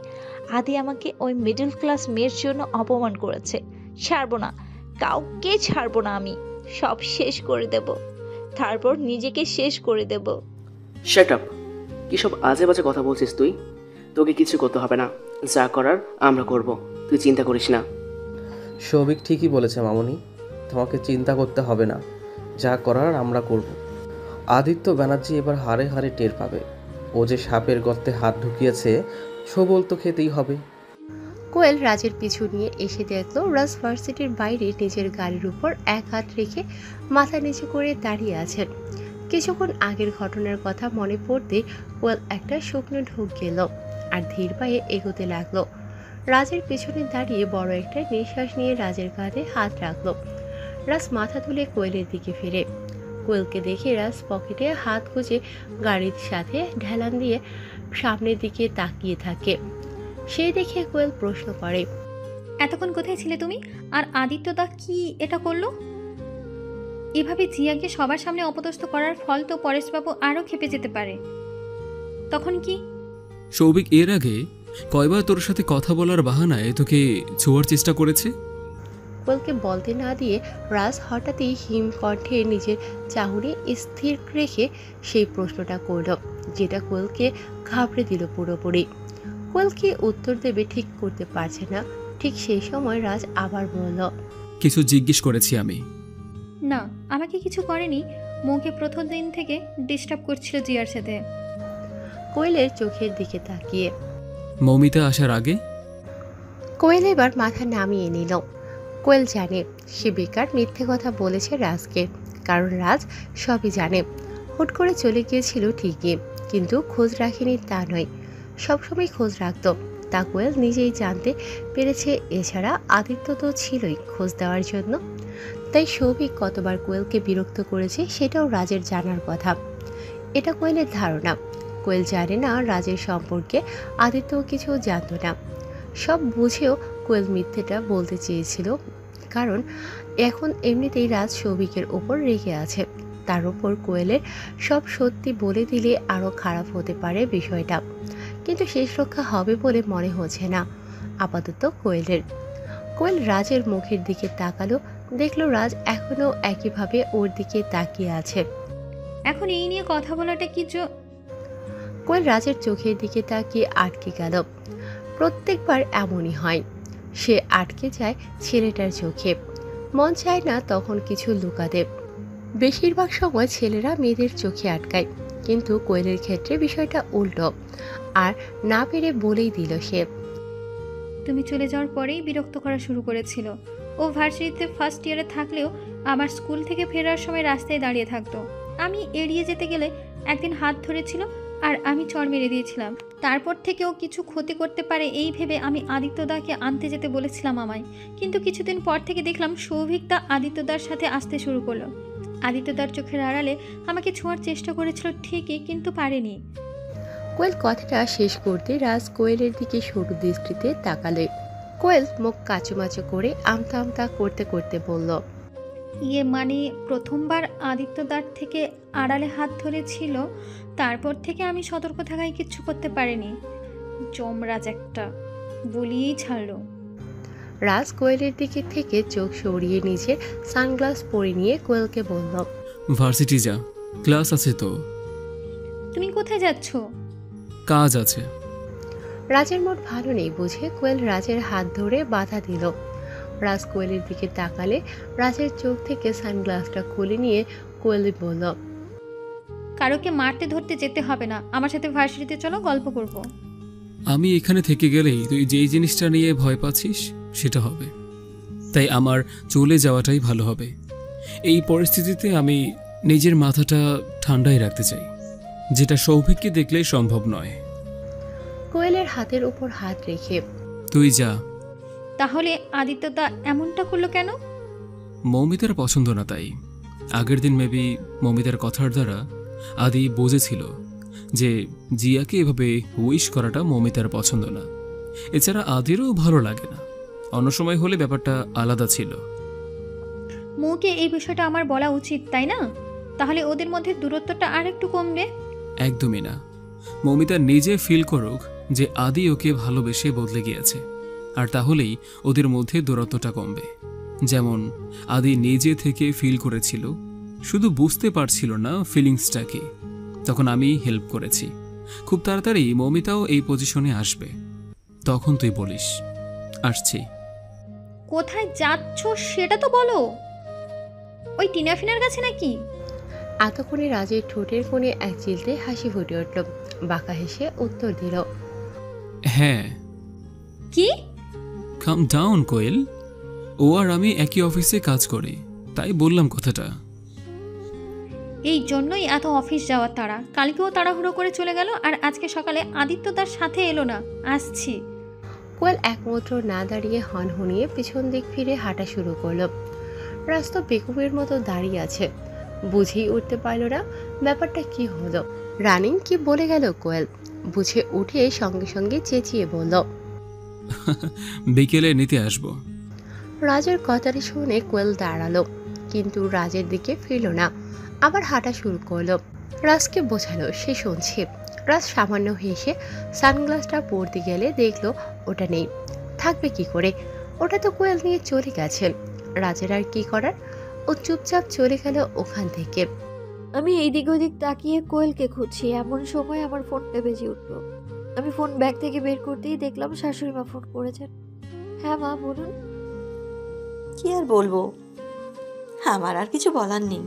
আদি আমাকে ওই মিডল ক্লাস মেয়ের জন্য অপমান করেছে। ছাড়বো না, কাউকে ছাড়বো না। আমি সব শেষ করে দেব, তারপর নিজেকে শেষ করে দেব। Shut up! কি সব আজে বাজে কথা বলছিস তুই? তোকে কিছু করতে হবে না, যা করার আমরা করব, তুই চিন্তা করিস না। সৌভিক ঠিকই বলেছে মামুনি, তোমাকে চিন্তা করতে হবে না, যা করার আমরা করব। আদিত্য ব্যানার্জি এবার হারে হারে টের পাবে, ও যে সাপের গর্তে হাত ঢুকিয়েছে, সবল তো খেতেই হবে। কোয়েল রাজের পিছু নিয়ে এসে দেখলো রাজ ভার্সিটির বাইরে নিজের গাড়ির উপর এক হাত রেখে মাথা নিচু করে দাঁড়িয়ে আছেন। কিছুক্ষণ আগের ঘটনার কথা মনে পড়তে কোয়েল একটা শুকনো ঢোক গেল আর ধীর পায়ে এগোতে লাগলো। রাজের পেছনে দাঁড়িয়ে বড় একটা নিঃশ্বাস নিয়ে রাজের কাঁধে হাত রাখলো। রাজ মাথা তুলে কোয়েলের দিকে ফিরে। কোয়েলকে দেখে রাজ পকেটে হাত গুজে গাড়ির সাথে ঢেলান দিয়ে সামনের দিকে তাকিয়ে থাকে। সেই দেখে কোয়েল প্রশ্ন করে, এতক্ষণ কোথায় ছিলে তুমি? আর আদিত্যদা কি এটা করলো? এভাবে জিয়াকে সবার সামনে অপদস্থ করার ফল তো পরেশবাবু আরও খেপে যেতে পারে। তখন কি? সৌভিক এর আগে কয়বার তোর সাথে কথা বলার বাহানায় তোকে ছোঁয়ার চেষ্টা করেছে? কোয়েলকে বলতে না দিয়ে রাজ হঠাৎই হিম কণ্ঠে নিজের চাহনি স্থির রেখে সেই প্রশ্নটা করল, যেটা কোয়েলকে ঘাবড়ে দিল পুরোপুরি। কোয়েল কি উত্তর দেবে ঠিক করতে পারছে না। ঠিক সেই সময় রাজ আবার বলল, কিছু জিজ্ঞেস করেছি আমি। না, আমাকে কিছু করেনি। মুখে প্রথম দিন থেকে ডিস্টার্ব করছিল জিয়ার সাথে। কোয়েলের চোখের দিকে তাকিয়ে মৌমিতা আসার আগে? কোয়েল এবার মাথা নামিয়ে নিল। কোয়েল জানে সে বেকার মিথ্যে কথা বলেছে রাজকে, কারণ রাজ সবই জানে। হুট করে চলে গিয়েছিল ঠিকই, কিন্তু খোঁজ রাখেনি তা নয়, সবসময় খোঁজ রাখত, তা কোয়েল নিজেই জানতে পেরেছে। এছাড়া আদিত্য তো ছিলই খোঁজ দেওয়ার জন্য। তাই সৌভিক কতবার কোয়েলকে বিরক্ত করেছে সেটাও রাজের জানার কথা। এটা কোয়েলের ধারণা। কোয়েল জানে না রাজের সম্পর্কে আদিত্য কিছু জানত না। সব বুঝেও কোয়েল মিথ্যেটা বলতে চেয়েছিল, কারণ এখন এমনিতেই রাজ সৌভিকের ওপর রেগে আছে। তার ওপর কোয়েলের সব সত্যি বলে দিলে আরও খারাপ হতে পারে বিষয়টা, কিন্তু শেষ রক্ষা হবে বলে মনে হচ্ছে না আপাতত কোয়েলের। কোয়েল রাজের মুখের দিকে তাকালো, দেখলো রাজ এখনো একইভাবে ওর দিকে তাকিয়ে আছে। এখন এই নিয়ে কথা বলাটা কি কোয়েল রাজের চোখের দিকে তাকিয়ে আটকে গেল। প্রত্যেকবার এমনই হয়, সে আটকে যায় ছেলেটার চোখে। মন চায় না তখন কিছু লুকাতে, বেশিরভাগ সময় ছেলেরা মেয়েদের চোখে আটকায়, কিন্তু কোয়েলের ক্ষেত্রে বিষয়টা উল্টো। আর না পেরে বলেই দিল সে। তুমি চলে যাওয়ার পরেই বিরক্ত করা শুরু করেছিল। ও ভার্সিটিতে ফার্স্ট ইয়ারে থাকলেও আমার স্কুল থেকে ফেরার সময় রাস্তায় দাঁড়িয়ে থাকতো। আমি এড়িয়ে যেতে গেলে একদিন হাত ধরেছিল আর আমি চড় মেরে দিয়েছিলাম। তারপর থেকে ও কিছু ক্ষতি করতে পারে এই ভেবে আমি আদিত্যদাকে আনতে যেতে বলেছিলাম আমায়। কিন্তু কিছুদিন পর থেকে দেখলাম সৌভিকদা আদিত্যদার সাথে আসতে শুরু করলো। আদিত্যদার চোখের আড়ালে আমাকে ছোঁয়ার চেষ্টা করেছিল ঠিকই, কিন্তু পারেনি। কোয়েল কথাটা শেষ করতে রাজ কোয়েলের দিকে সরু দৃষ্টিতে তাকালে। কোয়েল মুখ কাচুমাচু করে আমতা আমতা করতে করতে বলল, মানে প্রথমবার আদিত্যদার থেকে আড়ালে হাত ধরেছিল, তারপর থেকে আমি সতর্ক থাকায় কিচ্ছু করতে পারিনি। যমরাজ একটা, বলিয়েই ছাড়লো। রাজ কোয়েলের দিকে থেকে চোখ সরিয়ে নিজের সানগ্লাস পরে নিয়ে কোয়েলকে বলল, ভার্সিটি যা, ক্লাস আছে তো। তুমি কোথায় যাচ্ছ? কাজ আছে। রাজের মোট ভালো নেই বুঝে কোয়েল রাজের হাত ধরে বাধা দিল। রাজ কোয়েলের দিকে তাকালে রাজের চোখ থেকে সানগ্লাসটা খুলে নিয়ে কোয়েল বলল, কারোকে মারতে ধরতে যেতে হবে না, আমার সাথে ভার্সিটিতে চলো, গল্প করব। আমি এখানে থেকে গেলেই তুই যেই জিনিসটা নিয়ে ভয় পাচ্ছিস সেটা হবে, তাই আমার চলে যাওয়াটাই ভালো হবে। এই পরিস্থিতিতে আমি নিজের মাথাটা ঠান্ডায় রাখতে চাই, যেটা সৌভিককে দেখলে সম্ভব নয়। কোয়েলের হাতের উপর হাত রেখে, তুই যা। তাহলে আদিত্যদা এমনটা করলো কেন? মৌমিতার পছন্দ না তাই। আগের দিন মেবি মৌমিতার কথার দ্বারা আদি বুঝেছিল যে জিয়াকে এভাবে উইশ করাটা মৌমিতার পছন্দ না। এছাড়া আদিরও ভালো লাগে না। অন্য সময় হলে ব্যাপারটা আলাদা ছিল। মৌকে এই বিষয়টা আমার বলা উচিত, তাই না? তাহলে ওদের মধ্যে দূরত্বটা আর একটু কমবে। একদমই না। মৌমিতা নিজে ফিল করুক যে আদি ওকে ভালোবেসে বদলে গিয়েছে, আর তাহলেই ওদের মধ্যে দূরত্বটা কমবে। যেমন আদি নিজে থেকে ফিল করেছিল, শুধু বুঝতে পারছিল না ফিলিংসটাকে। তখন আমি হেল্প করেছি। খুব তাড়াতাড়ি মৌমিতাও এই পজিশনে আসবে, তখন তুই বলিস আসছি। কোথায় যাচ্ছ সেটা তো বলো। ওই টিনাফিনার কাছে নাকি? এতক্ষণে রাজের ঠোঁটের কোণে এক চিলতে হাসি ফুটে উঠল। বাঁকা হেসে উত্তর দিল, হ্যাঁ। কি? কাম ডাউন কোয়েল, ও আর আমি একই অফিসে কাজ করি, তাই বললাম কথাটা। এই জন্যই এত অফিস যাওয়ার তাড়া। কালকেও তাড়াহুড়ো করে চলে গেল, আর আজকে সকালে আদিত্য তার সাথে এলো না। আসছি। কোয়েল একমাত্র না দাঁড়িয়ে হনহনিয়ে পিছন দিক ফিরে হাঁটা শুরু করলো। রাস্তা বেকুবের মতো দাঁড়িয়ে আছে, বুঝেই উঠতে পারল না ব্যাপারটা কি হলো। রানিং কি বলে গেল কোয়েল। বুঝে উঠে সঙ্গে সঙ্গে চেঁচিয়ে বলল, বিকেলে নিতে আসবো। রাজের কথাটি শুনে কোয়েল দাঁড়ালো, কিন্তু রাজের দিকে ফিরল না, আবার হাঁটা শুরু করলো। রাজকে বোঝালো সে শুনছে। রাজ সামান্য হেসে সানগ্লাসটা পরতে গেলে দেখলো ওটা নেই। থাকবে কি করে, ওটা তো কোয়েল নিয়ে চলে গেছে। রাজের আর কি করার, ও চুপচাপ চলে গেল ওখান থেকে। আমি এইদিক ওইদিক তাকিয়ে কোয়েলকে খুঁজছি, এমন সময় আমার ফোনটা বেজে উঠলো। আমি ফোন ব্যাগ থেকে বের করতেই দেখলাম শাশুড়ি মা ফোন করেছেন। হ্যাঁ মা, বলুন। কি আর বলবো, আমার আর কিছু বলার নেই।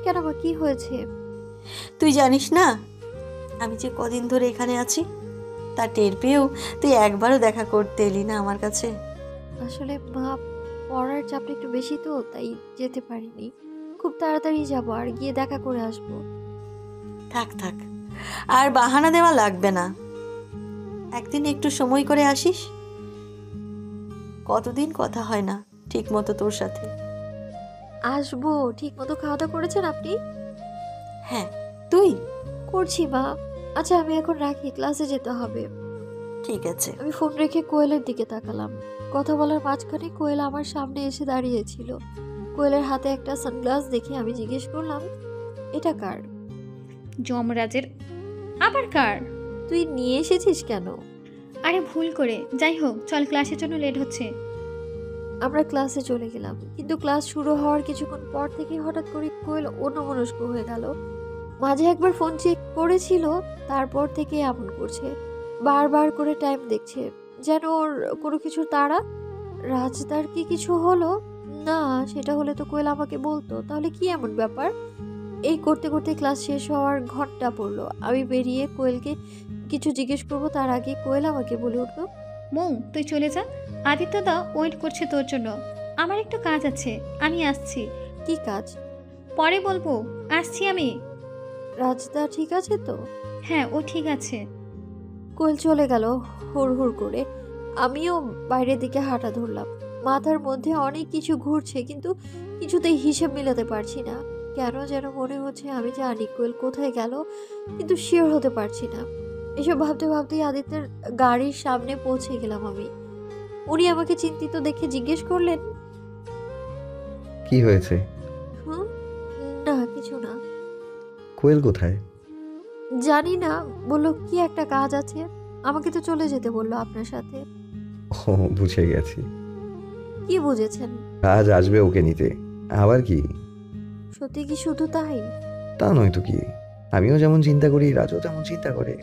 কেন মা, কি হয়েছে? তুই জানিস না আমি যে কদিন ধরে এখানে আছি, তা টের পেয়েও তুই একবারও দেখা করতে এলি না আমার কাছে। আসলে মা, পড়ার চাপটা একটু বেশি তো, তাই যেতে পারিনি। খুব তাড়াতাড়ি যাবো, আর গিয়ে দেখা করে আসবো। থাক থাক, আর বাহানা দেওয়া লাগবে না। একদিন একটু সময় করে আসিস। কতদিন কথা হয় না ঠিক মতো তোর সাথে। আসবো। ঠিক মতো খাওয়া দাওয়া করেছেন আপনি? হ্যাঁ, তুই? করছি মা। আচ্ছা আমি এখন রাখি, ক্লাসে যেতে হবে। ঠিক আছে। আমি ফোন রেখে কোয়েলের দিকে তাকালাম। কথা বলার মাঝখানে কোয়েল আমার সামনে এসে দাঁড়িয়েছিল। কোয়েলের হাতে একটা সানগ্লাস দেখে আমি জিজ্ঞেস করলাম, এটা কার? যমরাজের। আবার কার? তুই নিয়ে এসেছিস কেন? আরে ভুল করে। যাই হোক, চল, ক্লাসের জন্য লেট হচ্ছে। আমরা ক্লাসে চলে গেলাম, কিন্তু ক্লাস শুরু হওয়ার কিছুক্ষণ পর থেকে হঠাৎ করে কোয়েল অন্যমনস্ক হয়ে গেল। মাঝে একবার ফোন চেক করেছিল, তারপর থেকে এমন করছে, বারবার করে টাইম দেখছে, যেন ওর কোনো কিছু তাড়া। রাজদার কি কিছু হলো? না, সেটা হলে তো কোয়েল আমাকে বলতো। তাহলে কি এমন ব্যাপার? এই করতে করতে ক্লাস শেষ হওয়ার ঘন্টা পড়লো। আমি বেরিয়ে কোয়েলকে কিছু জিজ্ঞেস করবো তার আগে কোয়েল আমাকে বলে উঠলো, মৌ, তুই চলে যা। আদিত্যদা ওয়েট করছে তোর জন্য। আমার একটু কাজ আছে, আমি আসছি। কি কাজ? পরে বলবো, আসছি আমি। রাজদা ঠিক আছে তো? হ্যাঁ, ও ঠিক আছে। কোয়েল চলে গেল হুড় হুড় করে। আমিও বাইরের দিকে হাঁটা ধরলাম। মাথার মধ্যে অনেক কিছু ঘুরছে, কিন্তু কিছুতেই হিসেব মিলাতে পারছি না। কেন যেন মনে হচ্ছে আমি জানি কোয়েল কোথায় গেল, কিন্তু শিওর হতে পারছি না। এসব ভাবতে ভাবতেই আদিত্যের গাড়ির সামনে পৌঁছে গেলাম আমি। উনি আমাকে চিন্তিত দেখে জিজ্ঞেস করলেন, কি হয়েছে? হুম, না কিছু না। কোয়েল কোথায়? জানি না, বললো কি একটা কাজ আছে। আমাকে তো চলে যেতে বললো আপনার সাথে। ও, বুঝে গেছি। কি বুঝেছেন? আজ আসবে ওকে নিতে। আবার কি? সত্যি কি শুধু তাই? তা নয় তো কি, আমিও যেমন চিন্তা করি রাজও তেমন চিন্তা করে।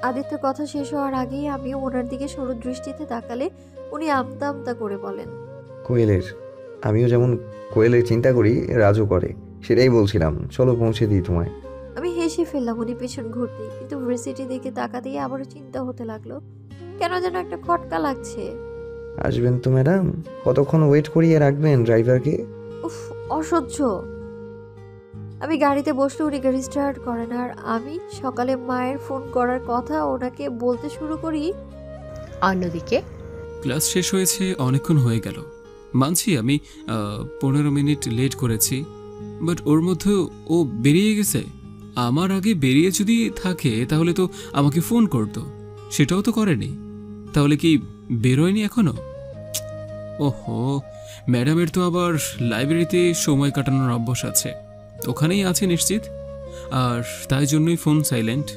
আদিত্যের কথা শেষ হওয়ার আগেই আমিও ওনার দিকে সরু দৃষ্টিতে তাকালে উনি আমতা আমতা করে বলেন, কোয়েলের, আমিও যেমন কোয়েলের চিন্তা করি রাজও করে। সেটাই বলছিলাম, চলো পৌঁছে দিই তোমায়। আমি হেসে ফেললাম উনি পেছন ঘুরতেই, কিন্তু ভার্সিটি দিকে তাকাতেই আবারও চিন্তা হতে লাগলো। কেন যেন একটা খটকা লাগছে। আসবেন তো ম্যাডাম? কতক্ষণ ওয়েট করিয়ে রাখবেন ড্রাইভারকে? উফ, অসহ্য। আমি গাড়িতে বসলে উনি গাড়ি স্টার্ট করেন, আর আমি সকালে মায়ের ফোন করার কথা ওনাকে বলতে শুরু করি। অন্যদিকে ক্লাস শেষ হয়েছে, অনেকক্ষণ হয়ে গেল। মানছি আমি 15 মিনিট লেট করেছি, বাট ওর মধ্যে ও বেরিয়ে গেছে। আমার আগে বেরিয়ে যদি থাকে তাহলে তো আমাকে ফোন করতো, সেটাও তো করেনি। তাহলে কি বেরোয়নি এখনো? ওহো, ম্যাডামের তো আবার লাইব্রেরিতে সময় কাটানোর অভ্যাস আছে, ওখানেই আছে নিশ্চিত, আর তাই জন্যই ফোন সাইলেন্ট।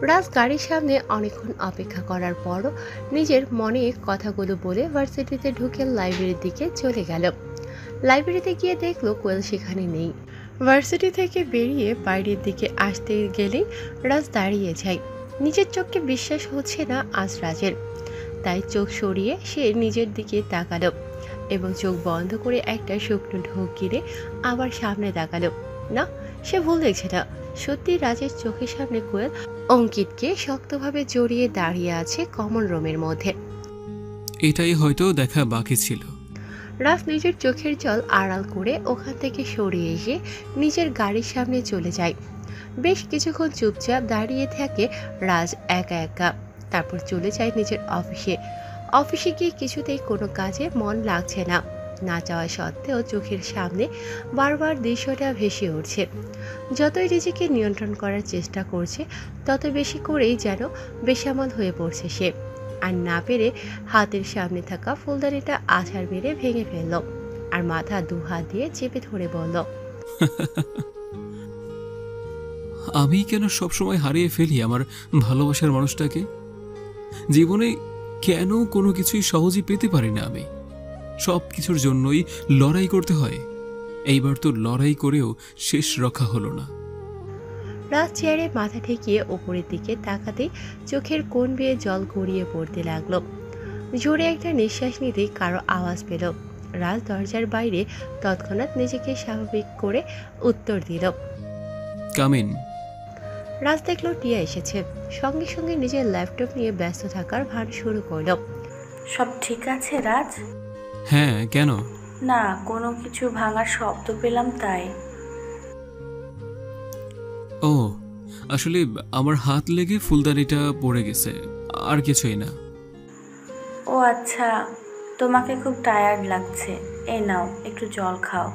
রাজ গাড়ির সামনে অনেকক্ষণ অপেক্ষা করার পরও নিজের মনে কথাগুলো বলে ভার্সিটিতে ঢুকে লাইব্রেরির দিকে চলে গেল। লাইব্রেরিতে গিয়ে দেখলো কোয়েল সেখানে নেই। ভার্সিটি থেকে বেরিয়ে বাইরের দিকে আসতে গেলেই রাজ দাঁড়িয়ে যায়। নিজের চোখকে বিশ্বাস হচ্ছে না আজ রাজের, তাই চোখ সরিয়ে সে নিজের দিকে তাকালো এবং চোখ বন্ধ করে একটা শুকনো ঢোক গিরে আবার সামনে তাকালো। না, সে ভুল দেখছে না। সত্যি রাজের চোখের সামনে কোয়েল অঙ্কিতকে শক্তভাবে জড়িয়ে দাঁড়িয়ে আছে কমন রুমের মধ্যে। এটাই হয়তো দেখা বাকি ছিল। রাজ নিজের চোখের জল আড়াল করে ওখান থেকে সরিয়ে এসে নিজের গাড়ির সামনে চলে যায়। বেশ কিছুক্ষণ চুপচাপ দাঁড়িয়ে থাকে রাজ একা একা। তারপর চলে যায় নিজের অফিসে। অফিসে গিয়ে কিছুতেই কোনো কাজে মন লাগছে না। না চাওয়া সত্ত্বেও চোখের সামনে বারবার দৃশ্যটা ভেসে উঠছে। যতই নিজেকে নিয়ন্ত্রণ করার চেষ্টা করছে, তত বেশি করেই যেন বেসামাল হয়ে পড়ছে সে। আর না পেরে হাতের সামনে থাকা ফুলদানিটা আছাড় মেরে ভেঙে ফেলল, আর মাথা দুহাত দিয়ে চেপে ধরে বলল, আমি কেন সবসময় হারিয়ে ফেলি আমার ভালোবাসার মানুষটাকে? জীবনে কেন কোনো কিছুই সহজে পেতে পারি না আমি? সব কিছুর জন্যই লড়াই করতে হয়। এইবার তো লড়াই করেও শেষ রক্ষা হলো না। রাজ চেয়ারে মাথা ঠেকিয়ে ওপরের দিকে তাকাতেই চোখের কোণ বেয়ে জল গড়িয়ে পড়তে লাগলো। জোরে একটা নিঃশ্বাস নিতেই কারো আওয়াজ পেল। রাজ দরজার বাইরে তৎক্ষণাৎ নিজেকে স্বাভাবিক করে উত্তর দিল, কামিন। রাজ দেখলো টিয়া এসেছে। সঙ্গে সঙ্গে নিজের ল্যাপটপ নিয়ে ব্যস্ত থাকার ভান শুরু করলো। সব ঠিক আছে রাজ? হ্যাঁ, কেন? না, কোনো কিছু ভাঙার শব্দ পেলাম তাই। ও, আসলে আমার হাত লেগে ফুলদানিটা পড়ে গেছে, আর কিছুই না। ও আচ্ছা, তোমাকে খুব টায়ার্ড লাগছে, এই নাও একটু জল খাও।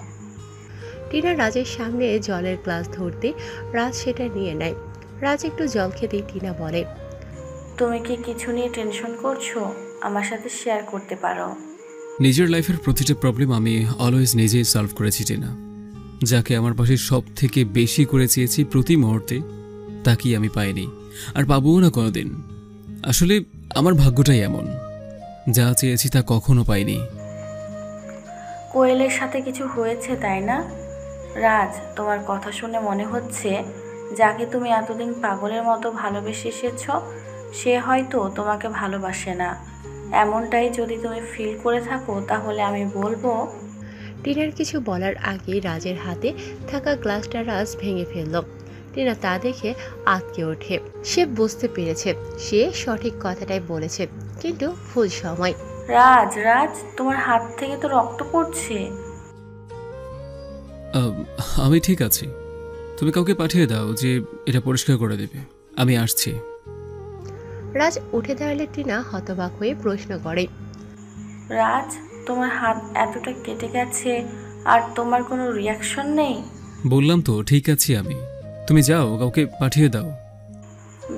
টিনা রাজের সামনে জলের গ্লাস ধরতে রাজ সেটা নিয়ে নেয়। রাজ একটু জল খেতেই টিনা বলে, তুমি কি কিছু নিয়ে টেনশন করছো? আমার সাথে শেয়ার করতে পারো। নিজের লাইফের প্রতিটা প্রবলেম আমি অলওয়েজ নিজেই সলভ করেছি টিনা। যাকে আমার পাশে সব থেকে বেশি করে চেয়েছি প্রতি মুহূর্তে, তাকেই আমি পাইনি, আর পাবও না কোনোদিন। আসলে আমার ভাগ্যটাই এমন, যা চেয়েছি তা কখনো পাইনি। কোয়েলের সাথে কিছু হয়েছে তাই না? রাজ, তোমার কথা শুনে মনে হচ্ছে যাকে তুমি এতদিন পাগলের মতো ভালোবেসে এসেছ, সে হয়তো তোমাকে ভালোবাসে না। এমনটাই যদি তুমি ফিল করে থাকো, তাহলে আমি বলবো টিনার কিছু বলার আগে রাজের হাতে থাকা গ্লাসটা রাজ ভেঙে ফেলল। টিনা তা দেখে আঁতকে ওঠে। সে বুঝতে পেরেছে সে সঠিক কথাটাই বলেছে, কিন্তু ভুল সময়। রাজ রাজ, তোমার হাত থেকে তো রক্ত পড়ছে। আমি ঠিক আছি, তুমি কাউকে পাঠিয়ে দাও যে এটা পরিষ্কার করে দেবে, আমি আসছি। রাজ উঠে দাঁড়ালে টিনা হতবাক হয়ে প্রশ্ন করে, রাজ, তোমার হাত এতটা কেটে গেছে আর তোমার কোনো রিয়াকশন নেই? বললাম তো ঠিক আছি আমি, তুমি যাও, কাউকে পাঠিয়ে দাও।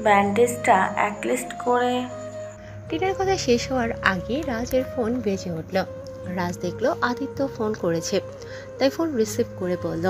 ব্যান্ডেজটা অ্যাটলিস্ট করে। টিনার কথা শেষ হওয়ার আগে রাজের ফোন বেজে উঠল। রাজ দেখলো আদিত্য ফোন করেছে, তাই ফোন রিসিভ করে বলল,